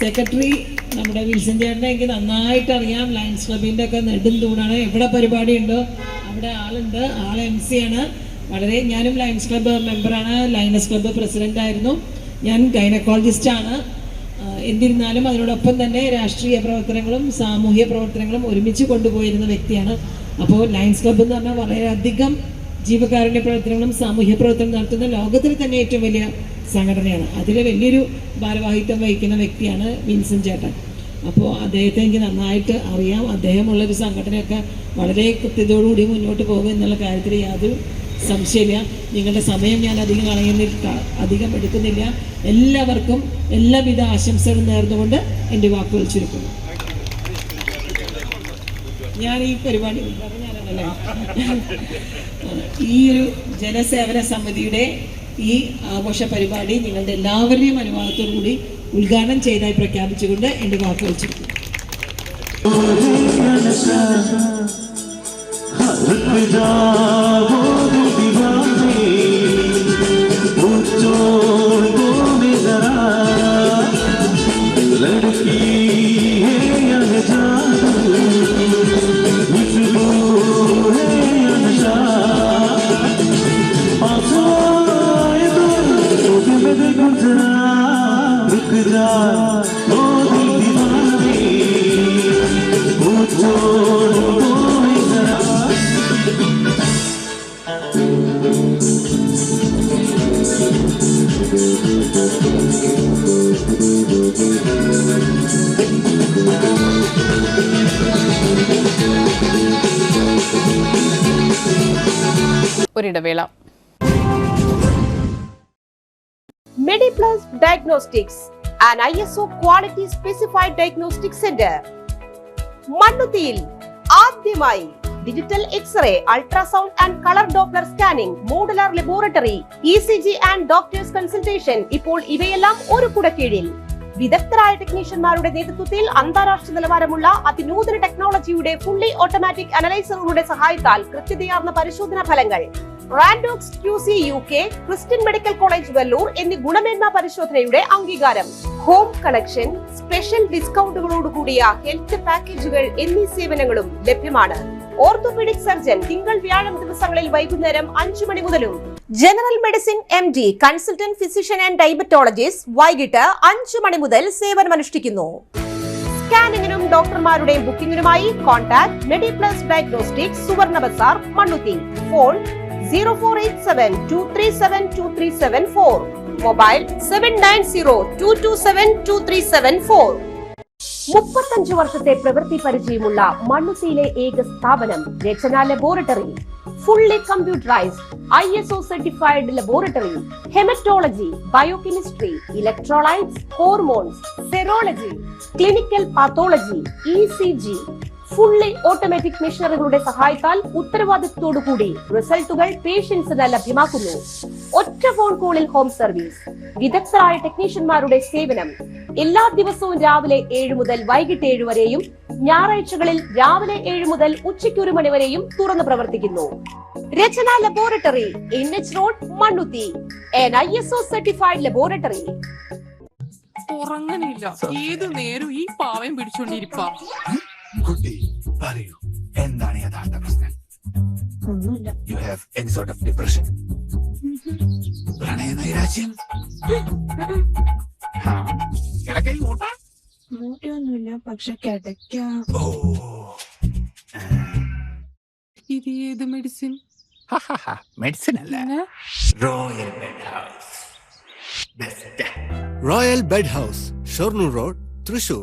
S13: സെക്രട്ടറി നമ്മുടെ വിൽസൺ ചേട്ടനെ എനിക്ക് നന്നായിട്ട് അറിയാം. ലയൺസ് ക്ലബിൻ്റെ ഒക്കെ നെടും തൂണാണ്. എവിടെ പരിപാടി ഉണ്ടോ അവിടെ ആളുണ്ട്. ആൾ MC ആണ്. ഞാനും ലയൺസ് ക്ലബ്ബ് മെമ്പറാണ്, ലയൺസ് ക്ലബ്ബ് പ്രസിഡൻ്റായിരുന്നു. ഞാൻ ഗൈനക്കോളജിസ്റ്റാണ്. എന്നിരുന്നാലും അതിനോടൊപ്പം തന്നെ രാഷ്ട്രീയ പ്രവർത്തനങ്ങളും സാമൂഹ്യ പ്രവർത്തനങ്ങളും ഒരുമിച്ച് കൊണ്ടുപോയിരുന്ന വ്യക്തിയാണ്. അപ്പോൾ ലയൺസ് ക്ലബ്ബ് എന്ന് പറഞ്ഞാൽ വളരെയധികം ജീവകാരുണ്യ പ്രവർത്തനങ്ങളും സാമൂഹ്യ പ്രവർത്തനം നടത്തുന്ന ലോകത്തിൽ തന്നെ ഏറ്റവും വലിയ സംഘടനയാണ്. അതിൽ വലിയൊരു ഭാരവാഹിത്വം വഹിക്കുന്ന വ്യക്തിയാണ് വിൻസൻ ചേട്ടൻ. അപ്പോൾ അദ്ദേഹത്തെ എനിക്ക് നന്നായിട്ട് അറിയാം. അദ്ദേഹമുള്ളൊരു സംഘടനയൊക്കെ വളരെ കൃത്യതയോടുകൂടി മുന്നോട്ട് പോകും എന്നുള്ള കാര്യത്തിൽ യാതൊരു സംശയമില്ല. നിങ്ങളുടെ സമയം ഞാൻ അധികം എടുക്കുന്നില്ല. എല്ലാവർക്കും എല്ലാവിധ ആശംസകളും നേർന്നുകൊണ്ട് എൻ്റെ വാക്കുകൾ ചുരുക്കുന്നു. ഞാൻ ഈ പരിപാടി ഈ ഒരു ജനസേവന സമിതിയുടെ ഈ ആഘോഷ പരിപാടി നിങ്ങളുടെ എല്ലാവരുടെയും അനുവാദത്തോടു കൂടി ഉദ്ഘാടനം ചെയ്തതായി പ്രഖ്യാപിച്ചുകൊണ്ട് എൻ്റെ വാക്കുകൾ ചുരുക്കുന്നു.
S1: ഒരിടവേള.
S14: Mediplus Diagnostics, an ISO quality specified diagnostic center. മണ്ണുത്തിയിൽ ആദ്യമായി digital x-ray, ultrasound and colour doppler scanning, modular laboratory, ECG and doctors consultation. ഇപ്പോൾ ഇവയെല്ലാം ഒരു കുടക്കീഴിൽ. വിദഗ്ധരായ ടെക്നീഷ്യന്മാരുടെ നേതൃത്വത്തിൽ അന്താരാഷ്ട്ര നിലവാരമുള്ള അതിനൂതന ടെക്നോളജിയുടെ ഫുള്ളി ഓട്ടോമാറ്റിക് അനലൈസറുകളുടെ സഹായത്താൽ കൃത്യതയാർന്ന പരിശോധനാ ഫലങ്ങൾ. റാൻഡോക്സ് QC UK, Christian medical college Vellore എന്നീ ഗുണമേന്മ പരിശോധനയുടെ അംഗീകാരം. ഹോം കണക്ഷൻ, സ്പെഷ്യൽ ഡിസ്കൗണ്ടുകളോടുകൂടിയ ഹെൽത്ത് പാക്കേജുകൾ എന്നീ സേവനങ്ങളും ലഭ്യമാണ്. ഓർത്തോപീഡിക് സർജൻ തിങ്കൾ വ്യാഴം ദിവസങ്ങളിൽ വൈകുന്നേരം 5 മണി മുതലും general medicine MD, consultant physician and diabetologist വൈകിട്ട് 5 മണി മുതൽ സേവനമനുഷ്ഠിക്കുന്നു. സ്കാനിങ്ങിനും ഡോക്ടർമാരുടെ ബുക്കിംഗിനുമായി കോൺടാക്ട് മെഡിപ്ലസ് ഡയഗ്നോസ്റ്റിക്സ്, സുവർണ ബസാർ, മണ്ണുത്തി. Phone 0487237237 mobile 7902272374. 35 വർഷത്തെ പ്രവൃത്തി പരിചയമുള്ള മണ്ണുത്തിയിലെ ഏക സ്ഥാപനം Rachana laboratory. Fully computerised ISO certified laboratory. Haematology, biochemistry, electrolytes, hormones, serology, clinical pathology, ECG, fully automatic മെഷീനറികളുടെ സഹായത്താൽ ഉത്തരവാദിത്വത്തോടുകൂടി റിസൾട്ടുകൾ പേഷ്യൻസിന് ലഭ്യമാക്കുന്നു. ഒറ്റ ഫോൺ കോളിൽ ഹോം സർവീസ്. വിദഗ്ധരായ ടെക്നീഷ്യന്മാരുടെ സേവനം. എല്ലാ ദിവസവും രാവിലെ 7 മുതൽ വൈകിട്ട് 7 വരെയും ഞായറാഴ്ചകളിൽ രാവിലെ 7 മുതൽ ഉച്ചയ്ക്ക് 1 മണി വരെയും തുറന്നു പ്രവർത്തിക്കുന്നു. Rachana laboratory, NH road, Mannuthy. an ISO certified laboratory.
S15: ഉറങ്ങനില്ല, ഏതു നേരം ഈ പാവം പിടിച്ചോണ്ടിരിപ്പാ.
S16: കുട്ടി പറയൂ, എന്താണ് യഥാർത്ഥ പ്രശ്നം?
S15: ഒന്നുമില്ല.
S16: You have any sort of depression, പ്രണയ നൈരാശ്യം?
S15: മൂട്ടയൊന്നുമില്ല, പക്ഷെ കിടക്കാം. ഇത് ഏത് മെഡിസിൻ?
S16: മെഡിസിൻ അല്ല, royal bed house. Best. Royal bed house, Shoranur road, Thrissur.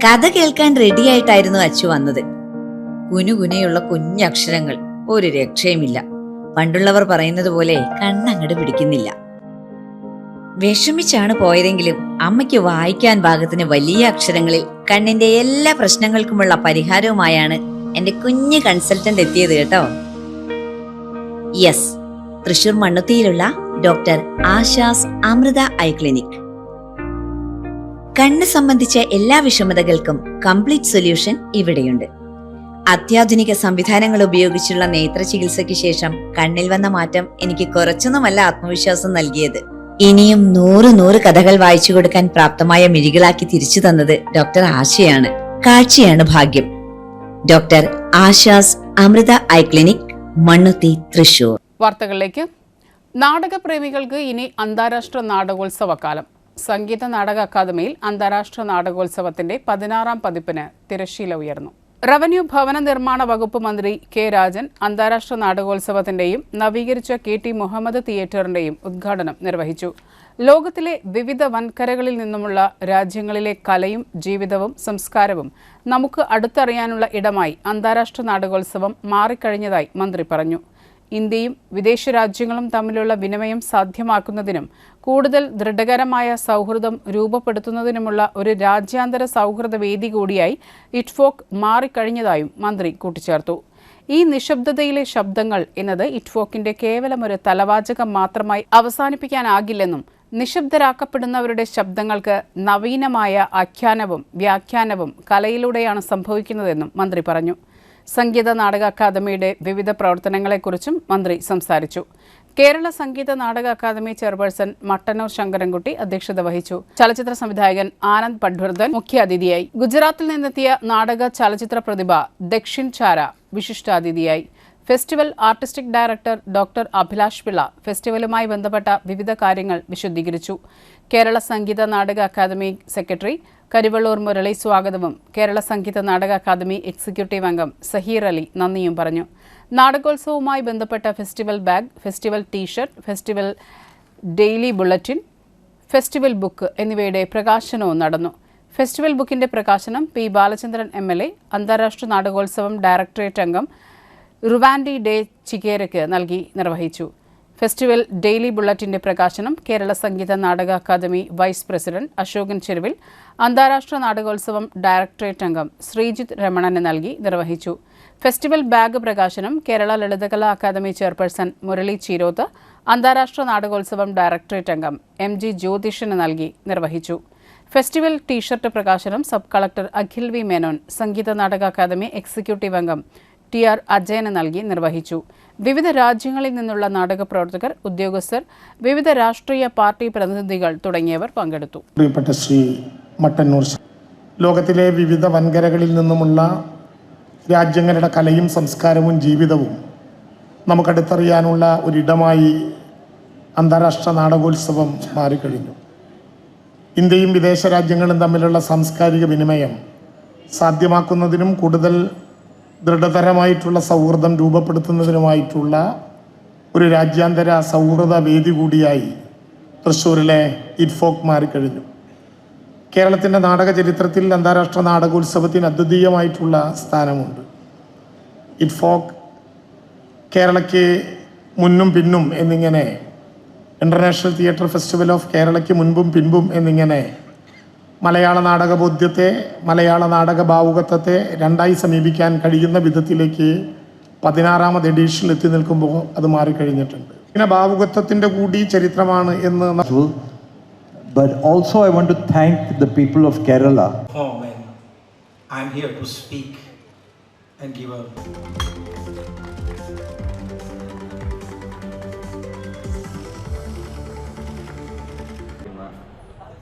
S17: കഥ കേൾക്കാൻ റെഡിയായിട്ടായിരുന്നു അച്ചു വന്നത്. കുനുകുനയുള്ള കുഞ്ഞക്ഷരങ്ങൾ, ഒരു രക്ഷയുമില്ല. പണ്ടുള്ളവർ പറയുന്നത് പോലെ കണ്ണങ്ങട് പിടിക്കുന്നില്ല. വിഷമിച്ചാണ് പോയതെങ്കിലും അമ്മയ്ക്ക് വായിക്കാൻ പാകത്തിന് വലിയ അക്ഷരങ്ങളിൽ കണ്ണിന്റെ എല്ലാ പ്രശ്നങ്ങൾക്കുമുള്ള പരിഹാരവുമായാണ് എന്റെ കുഞ്ഞ് കൺസൾട്ടന്റ് എത്തിയത് കേട്ടോ. യെസ്, തൃശൂർ മണ്ണുത്തിയിലുള്ള doctor Asha's Amrita eye clinic. കണ്ണ് സംബന്ധിച്ച എല്ലാ വിഷമതകൾക്കും കംപ്ലീറ്റ് സൊല്യൂഷൻ ഇവിടെയുണ്ട്. അത്യാധുനിക സംവിധാനങ്ങൾ ഉപയോഗിച്ചുള്ള നേത്ര ചികിത്സയ്ക്ക് ശേഷം കണ്ണിൽ വന്ന മാറ്റം എനിക്ക് കുറച്ചൊന്നുമല്ല ആത്മവിശ്വാസം നൽകിയത്. ഇനിയും 100 കഥകൾ വായിച്ചു കൊടുക്കാൻ പ്രാപ്തമായ മിഴികളാക്കി തിരിച്ചു തന്നത് ഡോക്ടർ ആശയാണ്. കാഴ്ചയാണ് ഭാഗ്യം. Doctor Asha's Amrita eye clinic, Mannuthy, Thrissur.
S1: വാർത്തകളിലേക്ക്. നാടകപ്രേമികൾക്ക് ഇനി അന്താരാഷ്ട്ര നാടകോത്സവകാലം. സംഗീത നാടക അക്കാദമിയിൽ അന്താരാഷ്ട്ര നാടകോത്സവത്തിന്റെ 16ാം പതിപ്പിന് തിരശ്ശീല ഉയർന്നു. റവന്യൂ ഭവന നിർമ്മാണ വകുപ്പ് മന്ത്രി കെ രാജൻ അന്താരാഷ്ട്ര നാടകോത്സവത്തിന്റെയും നവീകരിച്ച KT മുഹമ്മദ് തിയേറ്ററിന്റെയും ഉദ്ഘാടനം നിർവഹിച്ചു. ലോകത്തിലെ വിവിധ വൻകരകളിൽ നിന്നുമുള്ള രാജ്യങ്ങളിലെ കലയും ജീവിതവും സംസ്കാരവും നമുക്ക് അടുത്തറിയാനുള്ള ഇടമായി അന്താരാഷ്ട്ര നാടകോത്സവം മാറിക്കഴിഞ്ഞതായി മന്ത്രി പറഞ്ഞു. ഇന്ത്യയും വിദേശ രാജ്യങ്ങളും തമ്മിലുള്ള വിനിമയം സാധ്യമാക്കുന്നതിനും കൂടുതൽ ദൃഢകരമായ സൗഹൃദം രൂപപ്പെടുത്തുന്നതിനുമുള്ള ഒരു രാജ്യാന്തര സൗഹൃദ വേദി കൂടിയായി ഇറ്റ്ഫോക്ക് മാറിക്കഴിഞ്ഞതായും മന്ത്രി കൂട്ടിച്ചേർത്തു. ഈ നിശബ്ദതയിലെ ശബ്ദങ്ങൾ എന്നത് ഇറ്റ്ഫോക്കിന്റെ കേവലം ഒരു തലവാചകം മാത്രമായി അവസാനിപ്പിക്കാനാകില്ലെന്നും നിശബ്ദരാക്കപ്പെടുന്നവരുടെ ശബ്ദങ്ങൾക്ക് നവീനമായ ആഖ്യാനവും വ്യാഖ്യാനവും കലയിലൂടെയാണ് സംഭവിക്കുന്നതെന്നും മന്ത്രി പറഞ്ഞു. സംഗീത നാടക അക്കാദമിയുടെ വിവിധ പ്രവർത്തനങ്ങളെക്കുറിച്ചും മന്ത്രി സംസാരിച്ചു. കേരള സംഗീത നാടക അക്കാദമി ചെയർപേഴ്സൺ മട്ടന്നൂർ ശങ്കരൻകുട്ടി അധ്യക്ഷത വഹിച്ചു. ചലച്ചിത്ര സംവിധായകൻ ആനന്ദ് പട്വർദ്ധൻ മുഖ്യാതിഥിയായി. ഗുജറാത്തിൽ നിന്നെത്തിയ നാടക ചലച്ചിത്ര പ്രതിഭ ദക്ഷിൺ ചാര വിശിഷ്ടാതിഥിയായി. Festival artistic director doctor Abhilash Pillai ഫെസ്റ്റിവലുമായി ബന്ധപ്പെട്ട വിവിധ കാര്യങ്ങൾ വിശദീകരിച്ചു. കേരള സംഗീത നാടക അക്കാദമി സെക്രട്ടറി കരിവള്ളൂർ മുരളി സ്വാഗതവും കേരള സംഗീത നാടക അക്കാദമി എക്സിക്യൂട്ടീവ് അംഗം സഹീർ അലി നന്ദിയും പറഞ്ഞു. നാടകോത്സവവുമായി ബന്ധപ്പെട്ട festival bag, festival t-shirt, festival daily bulletin, festival book എന്നിവയുടെ പ്രകാശനവും നടന്നു. ഫെസ്റ്റിവൽ ബുക്കിന്റെ പ്രകാശനം പി ബാലചന്ദ്രൻ MLA, അന്താരാഷ്ട്ര നാടകോത്സവം ഡയറക്ടറേറ്റ് അംഗം റുവാൻഡി ഡെ ചിക്കേരയ്ക്ക് നൽകി നിർവഹിച്ചു. ഫെസ്റ്റിവൽ ഡെയിലി ബുള്ളറ്റിന്റെ പ്രകാശനം കേരള സംഗീത Nataka academy vice president Ashokan ചെരുവിൽ, അന്താരാഷ്ട്ര നാടകോത്സവം ഡയറക്ടറേറ്റ് അംഗം ശ്രീജിത്ത് രമണന് നൽകി നിർവഹിച്ചു. ഫെസ്റ്റിവൽ ബാഗ് പ്രകാശനം കേരള ലളിതകലാ അക്കാദമി ചെയർപേഴ്സൺ മുരളി ചീരോത്ത്, അന്താരാഷ്ട്ര നാടകോത്സവം ഡയറക്ടറേറ്റ് അംഗം MG ജ്യോതിഷന് നൽകി നിർവഹിച്ചു. ഫെസ്റ്റിവൽ ടീഷർട്ട് പ്രകാശനം sub collector Akhil V Menon, Sangeetha Nataka academy executive അംഗം TR അജയന് നൽകി നിർവഹിച്ചു. വിവിധ രാജ്യങ്ങളിൽ നിന്നുള്ള നാടക പ്രവർത്തകർ, ഉദ്യോഗസ്ഥർ, വിവിധ രാഷ്ട്രീയ പാർട്ടി പ്രതിനിധികൾ തുടങ്ങിയവർ പങ്കെടുത്തു.
S3: പ്രിയപ്പെട്ട ശ്രീ മട്ടന്നൂർ, ലോകത്തിലെ വിവിധ വൻകരകളിൽ നിന്നുമുള്ള രാജ്യങ്ങളുടെ കലയും സംസ്കാരവും ജീവിതവും നമുക്കടുത്തറിയാനുള്ള ഒരിടമായി അന്താരാഷ്ട്ര നാടകോത്സവം മാറിക്കഴിഞ്ഞു. ഇന്ത്യയും വിദേശ രാജ്യങ്ങളും തമ്മിലുള്ള സാംസ്കാരിക വിനിമയം സാധ്യമാക്കുന്നതിനും കൂടുതൽ ദൃഢതരമായിട്ടുള്ള സൗഹൃദം രൂപപ്പെടുത്തുന്നതിനുമായിട്ടുള്ള ഒരു രാജ്യാന്തര സൗഹൃദ വേദി കൂടിയായി തൃശ്ശൂരിലെ ഇറ്റ്ഫോക്ക് മാറിക്കഴിഞ്ഞു. കേരളത്തിൻ്റെ നാടക ചരിത്രത്തിൽ അന്താരാഷ്ട്ര നാടകോത്സവത്തിന് അദ്വിതീയമായിട്ടുള്ള സ്ഥാനമുണ്ട്. ഇറ്റ്ഫോക്ക് കേരളയ്ക്ക് മുന്നും പിന്നും എന്നിങ്ങനെ, ഇൻ്റർനാഷണൽ തിയേറ്റർ ഫെസ്റ്റിവൽ ഓഫ് കേരളയ്ക്ക് മുൻപും പിൻപും എന്നിങ്ങനെ മലയാള നാടക ബോധ്യത്തെ, മലയാള നാടക ഭാവുകത്വത്തെ രണ്ടായി സമീപിക്കാൻ കഴിയുന്ന വിധത്തിലേക്ക് 16ാമത് എഡിഷനിൽ എത്തി നിൽക്കുമ്പോൾ അത് മാറിക്കഴിഞ്ഞിട്ടുണ്ട്. പിന്നെ ഭാവുകത്വത്തിൻ്റെ കൂടി ചരിത്രമാണ് എന്ന്.
S18: But also I want to thank the people of Kerala.
S19: And I'm here to speak and give a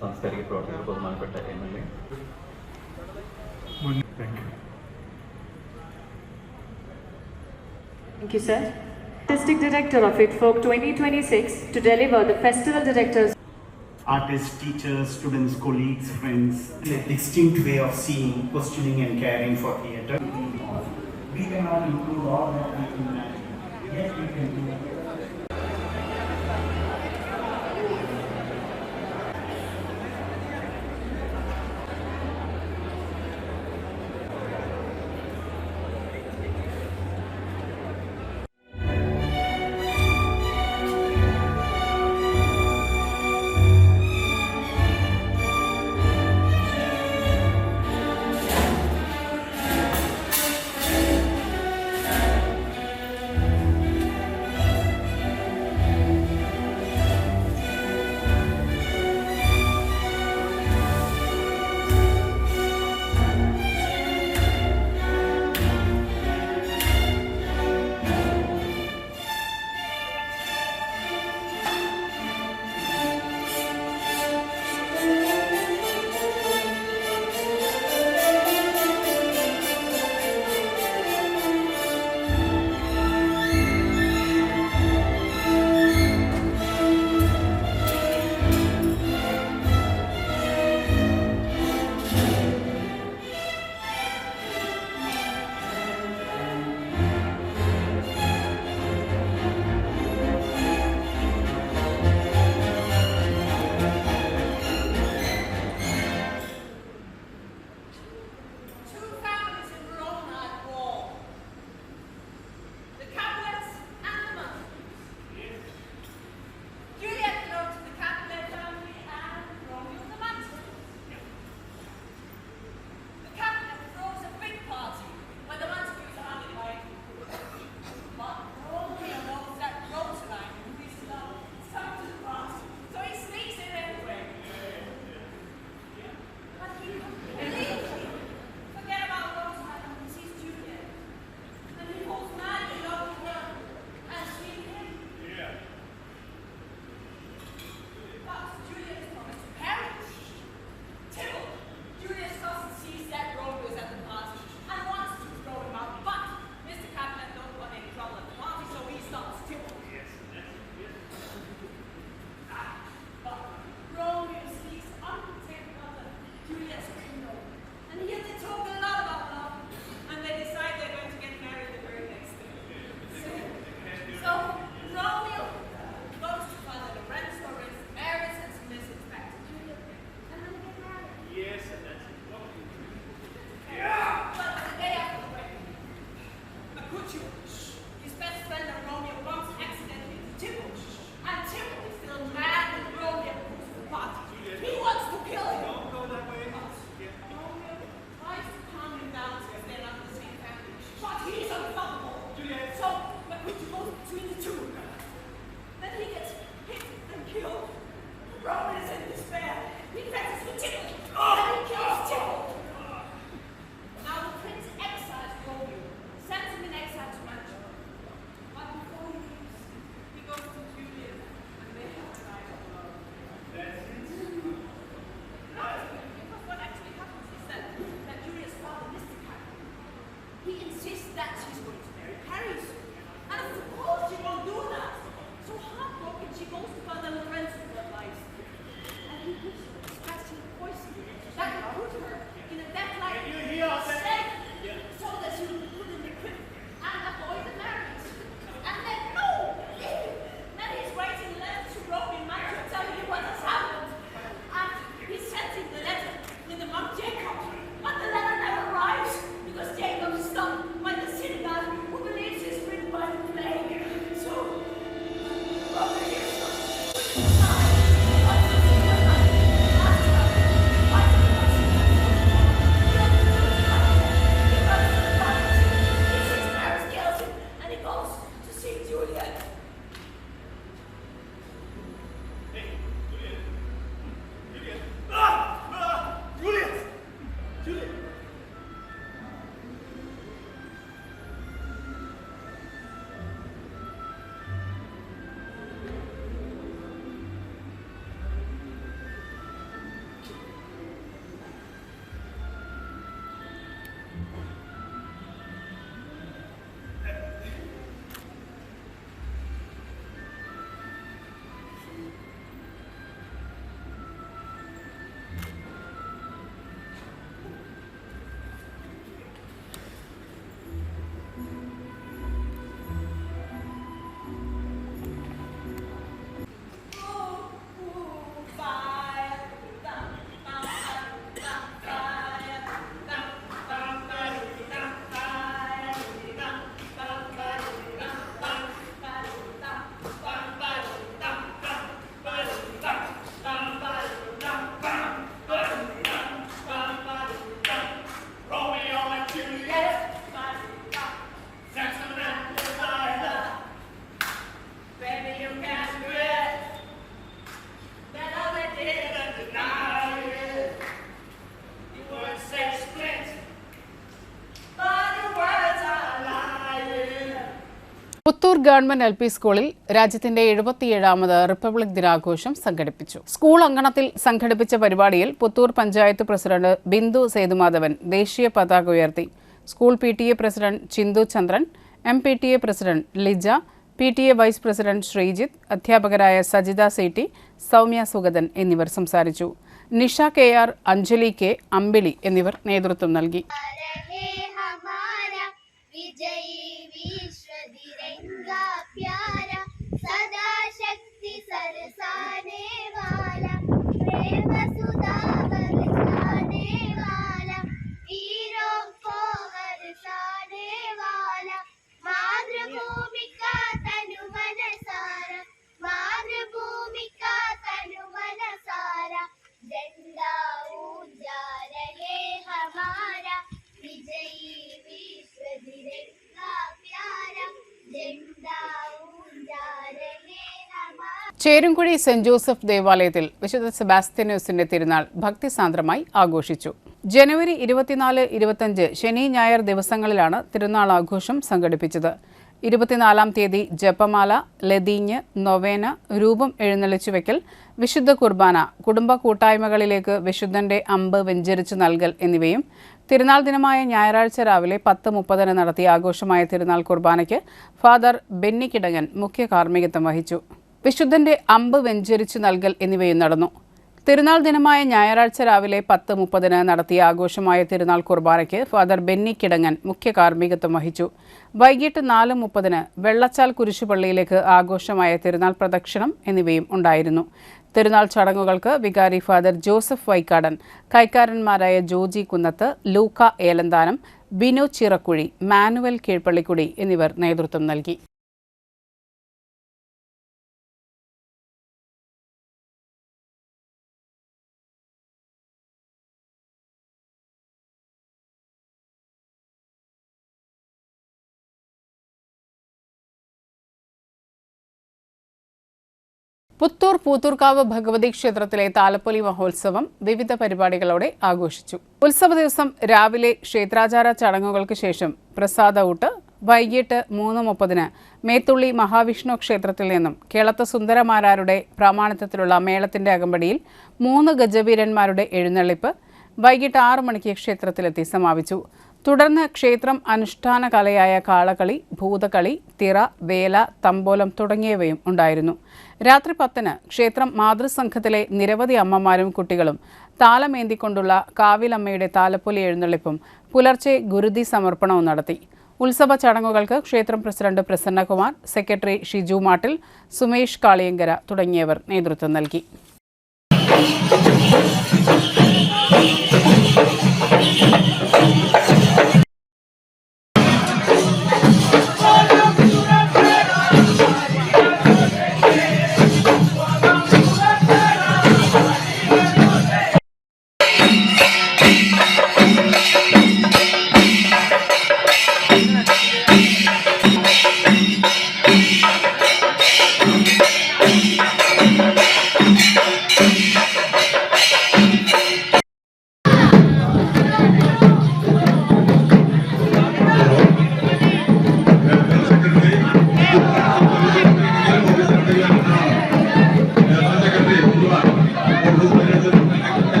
S20: സാംസ്കാരിക പ്രവർത്തകർ, ബഹുമാനപ്പെട്ട MLA.
S21: Thank you, sir. Artistic Director of ITFOK 2026 to deliver the Festival Directors.
S22: Artists, teachers, students, colleagues, friends, a distinct way of seeing, questioning and caring for theatre. We cannot include all that we can imagine, yet we can do
S1: Puthur government LP സ്കൂളിൽ രാജ്യത്തിന്റെ 77ാമത് റിപ്പബ്ലിക് ദിനാഘോഷം സംഘടിപ്പിച്ചു. സ്കൂൾ അങ്കണത്തിൽ സംഘടിപ്പിച്ച പരിപാടിയിൽ പുത്തൂർ പഞ്ചായത്ത് പ്രസിഡന്റ് ബിന്ദു സേതുമാധവൻ ദേശീയ പതാക ഉയർത്തി. School PTA president Chinthu Chandran, MPTA president Lija, PTA vice president Sreejith, അധ്യാപകരായ സജിത സേട്ടി, സൗമ്യ സുഗതൻ എന്നിവർ സംസാരിച്ചു. നിഷ KR, അഞ്ജലി K, അമ്പിളി എന്നിവർ നേതൃത്വം നൽകി. ചേരുംകുഴി സെന്റ് ജോസഫ് ദേവാലയത്തിൽ വിശുദ്ധ സെബാസ്ത്യാനോസിന്റെ തിരുനാൾ ഭക്തിസാന്ദ്രമായി ആഘോഷിച്ചു. ജനുവരി 24, 25 ശനി ഞായർ ദിവസങ്ങളിലാണ് തിരുനാൾ ആഘോഷം സംഘടിപ്പിച്ചത്. 24-ാം തീയതി ജപമാല, ലതീഞ്ഞ്, നൊവേന, രൂപം എഴുന്നള്ളിച്ചുവെക്കൽ, വിശുദ്ധ കുർബാന, കുടുംബ കൂട്ടായ്മകളിലേക്ക് വിശുദ്ധന്റെ അമ്പ് വെഞ്ചരിച്ചു നൽകൽ എന്നിവയും തിരുനാൾ ദിനമായ ഞായറാഴ്ച രാവിലെ 10:30 നടത്തിയ ആഘോഷമായ തിരുനാൾ കുർബാനയ്ക്ക് ഫാദർ ബെന്നി കിടങ്ങൻ മുഖ്യ കാർമ്മികത്വം വഹിച്ചു. വിശുദ്ധന്റെ അമ്പ് വെഞ്ചരിച്ചു നൽകൽ എന്നിവയും നടന്നു. തിരുനാൾ ദിനമായ ഞായറാഴ്ച രാവിലെ 10:30 നടത്തിയ ആഘോഷമായ തിരുനാൾ കുർബാനയ്ക്ക് ഫാദർ ബെന്നി കിടങ്ങൻ മുഖ്യ കാർമ്മികത്വം വഹിച്ചു. വൈകിട്ട് 4:30 വെള്ളച്ചാൽ കുരിശുപള്ളിയിലേക്ക് ആഘോഷമായ തിരുനാൾ പ്രദക്ഷിണം എന്നിവയും ഉണ്ടായിരുന്നു. തിരുനാൾ ചടങ്ങുകൾക്ക് വികാരി ഫാദർ ജോസഫ് വൈക്കാടൻ, കൈക്കാരന്മാരായ ജോജി കുന്നത്ത്, ലൂക്ക ഏലന്താനം, ബിനു ചിറക്കുഴി, മാനുവൽ കീഴ്പള്ളിക്കുടി എന്നിവർ നേതൃത്വം നൽകി. പുത്തൂർ പൂത്തൂർക്കാവ് ഭഗവതി ക്ഷേത്രത്തിലെ താലപ്പൊലി മഹോത്സവം വിവിധ പരിപാടികളോടെ ആഘോഷിച്ചു. ഉത്സവ ദിവസം രാവിലെ ക്ഷേത്രാചാര ചടങ്ങുകൾക്ക് ശേഷം പ്രസാദ ഊട്ട്, വൈകിട്ട് 3:30 മേത്തുള്ളി മഹാവിഷ്ണു ക്ഷേത്രത്തിൽ നിന്നും കേളത്ത് സുന്ദരമാരാരുടെ പ്രാമാണിത്വത്തിലുള്ള മേളത്തിന്റെ അകമ്പടിയിൽ 3 ഗജവീരന്മാരുടെ എഴുന്നള്ളിപ്പ് വൈകിട്ട് 6 മണിക്ക് ക്ഷേത്രത്തിലെത്തി സമാപിച്ചു. തുടർന്ന് ക്ഷേത്രം അനുഷ്ഠാന കലയായ കാളകളി, ഭൂതകളി, തിറ, വേല, തമ്പോലം തുടങ്ങിയവയും ഉണ്ടായിരുന്നു. രാത്രി 10-ന് ക്ഷേത്രം മാതൃസംഘത്തിലെ നിരവധി അമ്മമാരും കുട്ടികളും താലമേന്തിക്കൊണ്ടുള്ള കാവിലമ്മയുടെ താലപ്പൊലി എഴുന്നള്ളിപ്പും പുലർച്ചെ ഗുരുതി സമർപ്പണവും നടത്തി. ഉത്സവ ചടങ്ങുകൾക്ക് ക്ഷേത്രം പ്രസിഡന്റ് പ്രസന്നകുമാർ, സെക്രട്ടറി ഷിജു മാട്ടിൽ, സുമേഷ് കാളിയങ്കര തുടങ്ങിയവർ നേതൃത്വം നൽകി.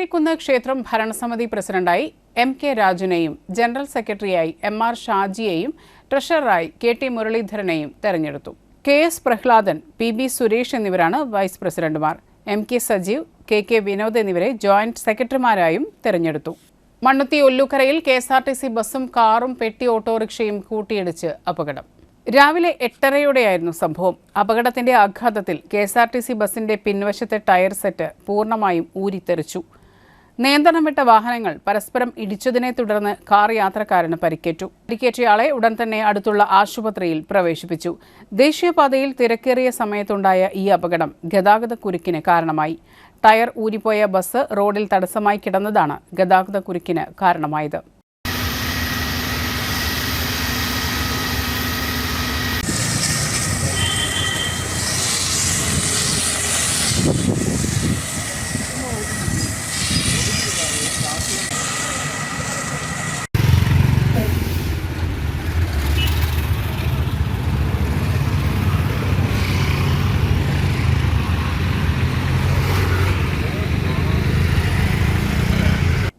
S1: പള്ളിക്കുന്ന് ക്ഷേത്രം ഭരണസമിതി പ്രസിഡന്റായി MK രാജുനെയും ജനറൽ സെക്രട്ടറിയായി MR ഷാജിയെയും ട്രഷററായി KT മുരളീധരനെയും തെരഞ്ഞെടുത്തു. KS പ്രഹ്ലാദൻ, PB സുരേഷ് എന്നിവരാണ് വൈസ് പ്രസിഡന്റുമാർ. MK സജീവ്, KK വിനോദ് എന്നിവരെ ജോയിന്റ് സെക്രട്ടറിമാരായും തെരഞ്ഞെടുത്തു. മണ്ണുത്തി ഒല്ലൂക്കരയിൽ KSRTC ബസ്സും കാറും പെട്ടി ഓട്ടോറിക്ഷയും കൂട്ടിയിടിച്ച് അപകടം. രാവിലെ 8:30യോടെയായിരുന്നു സംഭവം. അപകടത്തിന്റെ ആഘാതത്തിൽ KSRTC ബസിന്റെ പിൻവശത്തെ ടയർ സെറ്റ് പൂർണ്ണമായും ഊരിത്തെറിച്ചു. നിയന്ത്രണം വിട്ട വാഹനങ്ങൾ പരസ്പരം ഇടിച്ചതിനെ തുടർന്ന് കാർ യാത്രക്കാരന് പരിക്കേറ്റു. പരിക്കേറ്റയാളെ ഉടൻ തന്നെ അടുത്തുള്ള ആശുപത്രിയിൽ പ്രവേശിപ്പിച്ചു. ദേശീയപാതയിൽ തിരക്കേറിയ സമയത്തുണ്ടായ ഈ അപകടം ഗതാഗതക്കുരുക്കിന് കാരണമായി. ടയർ ഊരിപ്പോയ ബസ് റോഡിൽ തടസ്സമായി കിടന്നതാണ് ഗതാഗതക്കുരുക്കിന് കാരണമായത്.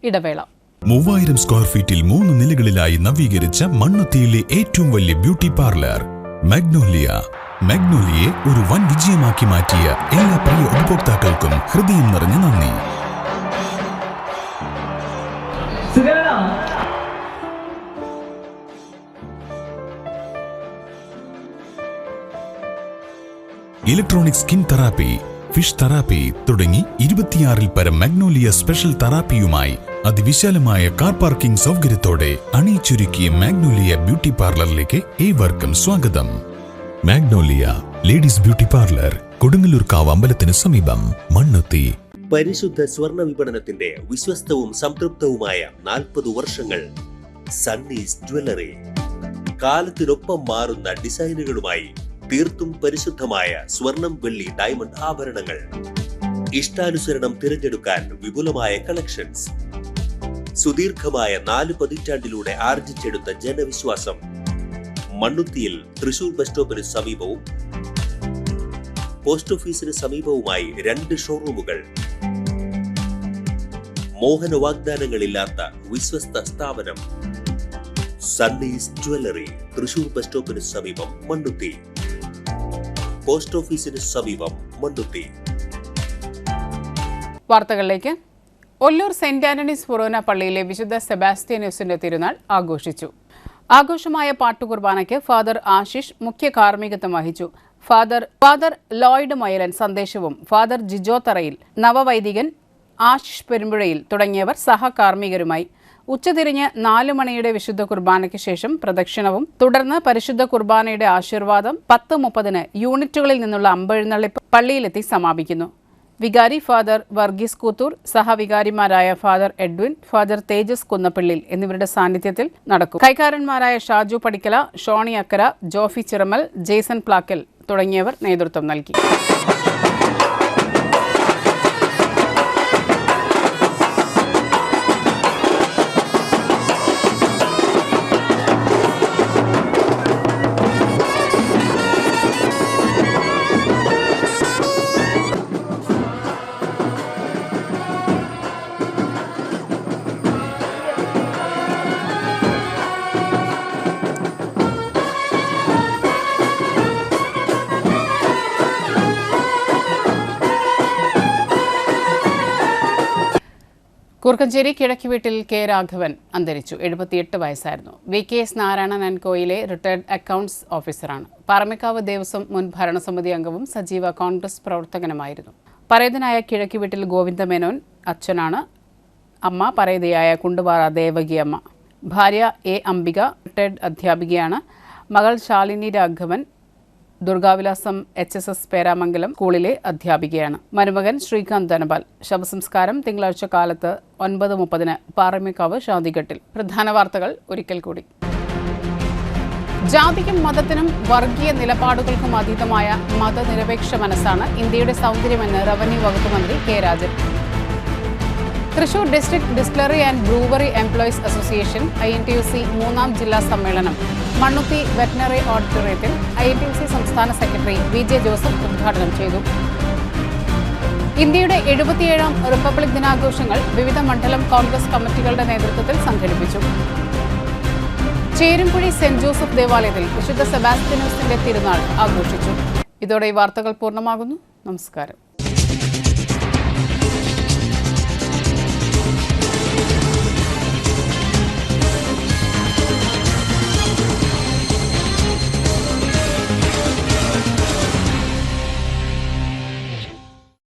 S1: ഇടവേള.
S2: 3000 സ്ക്വയർ ഫീറ്റിൽ 3 നിലകളിലായി നവീകരിച്ച മണ്ണുത്തിയിലെ ഏറ്റവും വലിയ ബ്യൂട്ടി പാർലർ മാഗ്നോലിയ. മാഗ്നോലിയെ ഒരു വൻ വിജയമാക്കി മാറ്റിയ എല്ലാ പ്രിയ ഉപഭോക്താക്കൾക്കും ഹൃദയം നിറഞ്ഞ നന്ദി. Electronic skin therapy, fish therapy തുടങ്ങി 26-ൽ പരം മാഗ്നോലിയ സ്പെഷ്യൽ തെറാപ്പിയുമായി അതിവിശാലമായ കാർ പാർക്കിംഗ് സൗകര്യത്തോടെ അണിയിച്ചൊരുക്കിയ മാഗ്നോലിയ ബ്യൂട്ടി പാർലറിലേക്ക് ഏവർക്കും സ്വാഗതം. മാഗ്നോലിയ ലേഡീസ് ബ്യൂട്ടി പാർലർ, കൊടുങ്ങല്ലൂർക്കാവ് അമ്പലത്തിന് സമീപം, മണ്ണുത്തി.
S4: പരിശുദ്ധ സ്വർണ്ണ വിപണനത്തിന്റെ വിശ്വസ്തവും സംതൃപ്തവുമായ 40 വർഷങ്ങൾ. സണ്ണീസ് ജ്വല്ലറി. കാലത്തിനൊപ്പം മാറുന്ന ഡിസൈനുകളുമായി തീർത്തും പരിശുദ്ധമായ സ്വർണം, വെള്ളി, ഡയമണ്ട് ആഭരണങ്ങൾ. ഇഷ്ടാനുസരണം തിരഞ്ഞെടുക്കാൻ വിപുലമായ കളക്ഷൻസ്. സുദീർഘമായ 4 പതിറ്റാണ്ടിലൂടെ ആർജിച്ചെടുത്ത ജനവിശ്വാസം. മണ്ണുത്തിയിൽ തൃശൂർ ബസ് സ്റ്റോപ്പിന് സമീപവും പോസ്റ്റ് ഓഫീസിന് സമീപവുമായി 2 ഷോറൂമുകൾ. മോഹന വാഗ്ദാനങ്ങളില്ലാത്ത വിശ്വസ്ത സ്ഥാപനം. സണ്ണീസ് ജ്വല്ലറി, തൃശൂർ ബസ് സ്റ്റോപ്പിന് സമീപം, മണ്ണുത്തി. പോസ്റ്റ് ഓഫീസിന് സമീപം, മണ്ണുത്തി.
S1: വാർത്തകളിലേക്ക്. ഒല്ലൂർ സെന്റ് ആന്റണീസ് ഫൊറോന പള്ളിയിലെ വിശുദ്ധ സെബാസ്റ്റ്യനോസിന്റെ തിരുനാൾ ആഘോഷിച്ചു. ആഘോഷമായ പാട്ടുകുർബാനയ്ക്ക് ഫാദർ ആശിഷ് മുഖ്യ കാർമ്മികത്വം വഹിച്ചു. ഫാദർ ലോയ്ഡ് മൊയലൻ സന്ദേശവും ഫാദർ ജിജോ തറയിൽ, നവവൈദികൻ ആശിഷ് പെരുമ്പുഴയിൽ തുടങ്ങിയവർ സഹകാർമ്മികരുമായി. ഉച്ചതിരിഞ്ഞ് 4 മണിയുടെ വിശുദ്ധ കുർബാനയ്ക്ക് ശേഷം പ്രദക്ഷിണവും തുടർന്ന് പരിശുദ്ധ കുർബാനയുടെ ആശീർവാദം 10:30 യൂണിറ്റുകളിൽ നിന്നുള്ള അമ്പെഴുന്നള്ളിപ്പ് പള്ളിയിലെത്തി സമാപിക്കുന്നു. വികാരി ഫാദർ വർഗീസ് കൂത്തൂർ, സഹവികാരിമാരായ ഫാദർ എഡ്വിൻ, ഫാദർ തേജസ് കുന്നപ്പള്ളിൽ എന്നിവരുടെ സാന്നിധ്യത്തിൽ നടക്കും. കൈക്കാരന്മാരായ ഷാജു പടിക്കല, ഷോണി അക്കര, ജോഫി ചിറമൽ, ജെയ്സൺ പ്ലാക്കൽ തുടങ്ങിയവർ നേതൃത്വം നൽകി. കൂർക്കഞ്ചേരി കിഴക്കുവീട്ടിൽ കെ രാഘവൻ അന്തരിച്ചു. 78 വയസ്സായിരുന്നു. VKS നാരായണൻ ആൻഡ് കോയിലെ റിട്ടയർഡ് അക്കൗണ്ട്സ് ഓഫീസറാണ്. പാറമേക്കാവ് ദേവസ്വം മുൻ ഭരണസമിതി അംഗവും സജീവ കോൺഗ്രസ് പ്രവർത്തകനുമായിരുന്നു. പരേതനായ കിഴക്കുവീട്ടിൽ ഗോവിന്ദമേനോൻ അച്ഛനാണ്. അമ്മ പരേതയായ കുണ്ടുപാറ ദേവകി അമ്മ. ഭാര്യ A. അംബിക റിട്ടയർഡ് അധ്യാപികയാണ്. മകൾ ശാലിനി രാഘവൻ ദുർഗാവിലാസം HSS പേരാമംഗലം സ്കൂളിലെ അധ്യാപികയാണ്. മരുമകൻ ശ്രീകാന്ത് ധനപാൽ. ശവസംസ്കാരം തിങ്കളാഴ്ച കാലത്ത് 9:30 പാറമേക്കാവ് ഷാദിഘട്ടിൽ. പ്രധാന വാർത്തകൾ ഒരിക്കൽ കൂടി. ജാതിക്കും മതത്തിനും വർഗീയ നിലപാടുകൾക്കും അതീതമായ മതനിരപേക്ഷ മനസ്സാണ് ഇന്ത്യയുടെ സൗന്ദര്യമെന്ന് റവന്യൂ വകുപ്പ് മന്ത്രി K. Rajan. Thrissur district distillery and brewery employees association INTUC 3ാം ജില്ലാ സമ്മേളനം മണ്ണുത്തി വെറ്റനറി ഓഡിറ്റോറിയത്തിൽ INTUC സംസ്ഥാന സെക്രട്ടറി VJ ജോസഫ് ഉദ്ഘാടനം ചെയ്തു. ഇന്ത്യയുടെ 77ാം റിപ്പബ്ലിക് ദിനാഘോഷങ്ങൾ വിവിധ മണ്ഡലം കോൺഗ്രസ് കമ്മിറ്റികളുടെ നേതൃത്വത്തിൽ സംഘടിപ്പിച്ചു. ചേരുംകുഴി സെന്റ് ജോസഫ് ദേവാലയത്തിൽ വിശുദ്ധ സെബാസ്ത്യാനോസിന്റെ തിരുനാൾ ആഘോഷിച്ചു. ഇതോടെ ഈ വാർത്തകൾ പൂർണ്ണമാകുന്നു. നമസ്കാരം.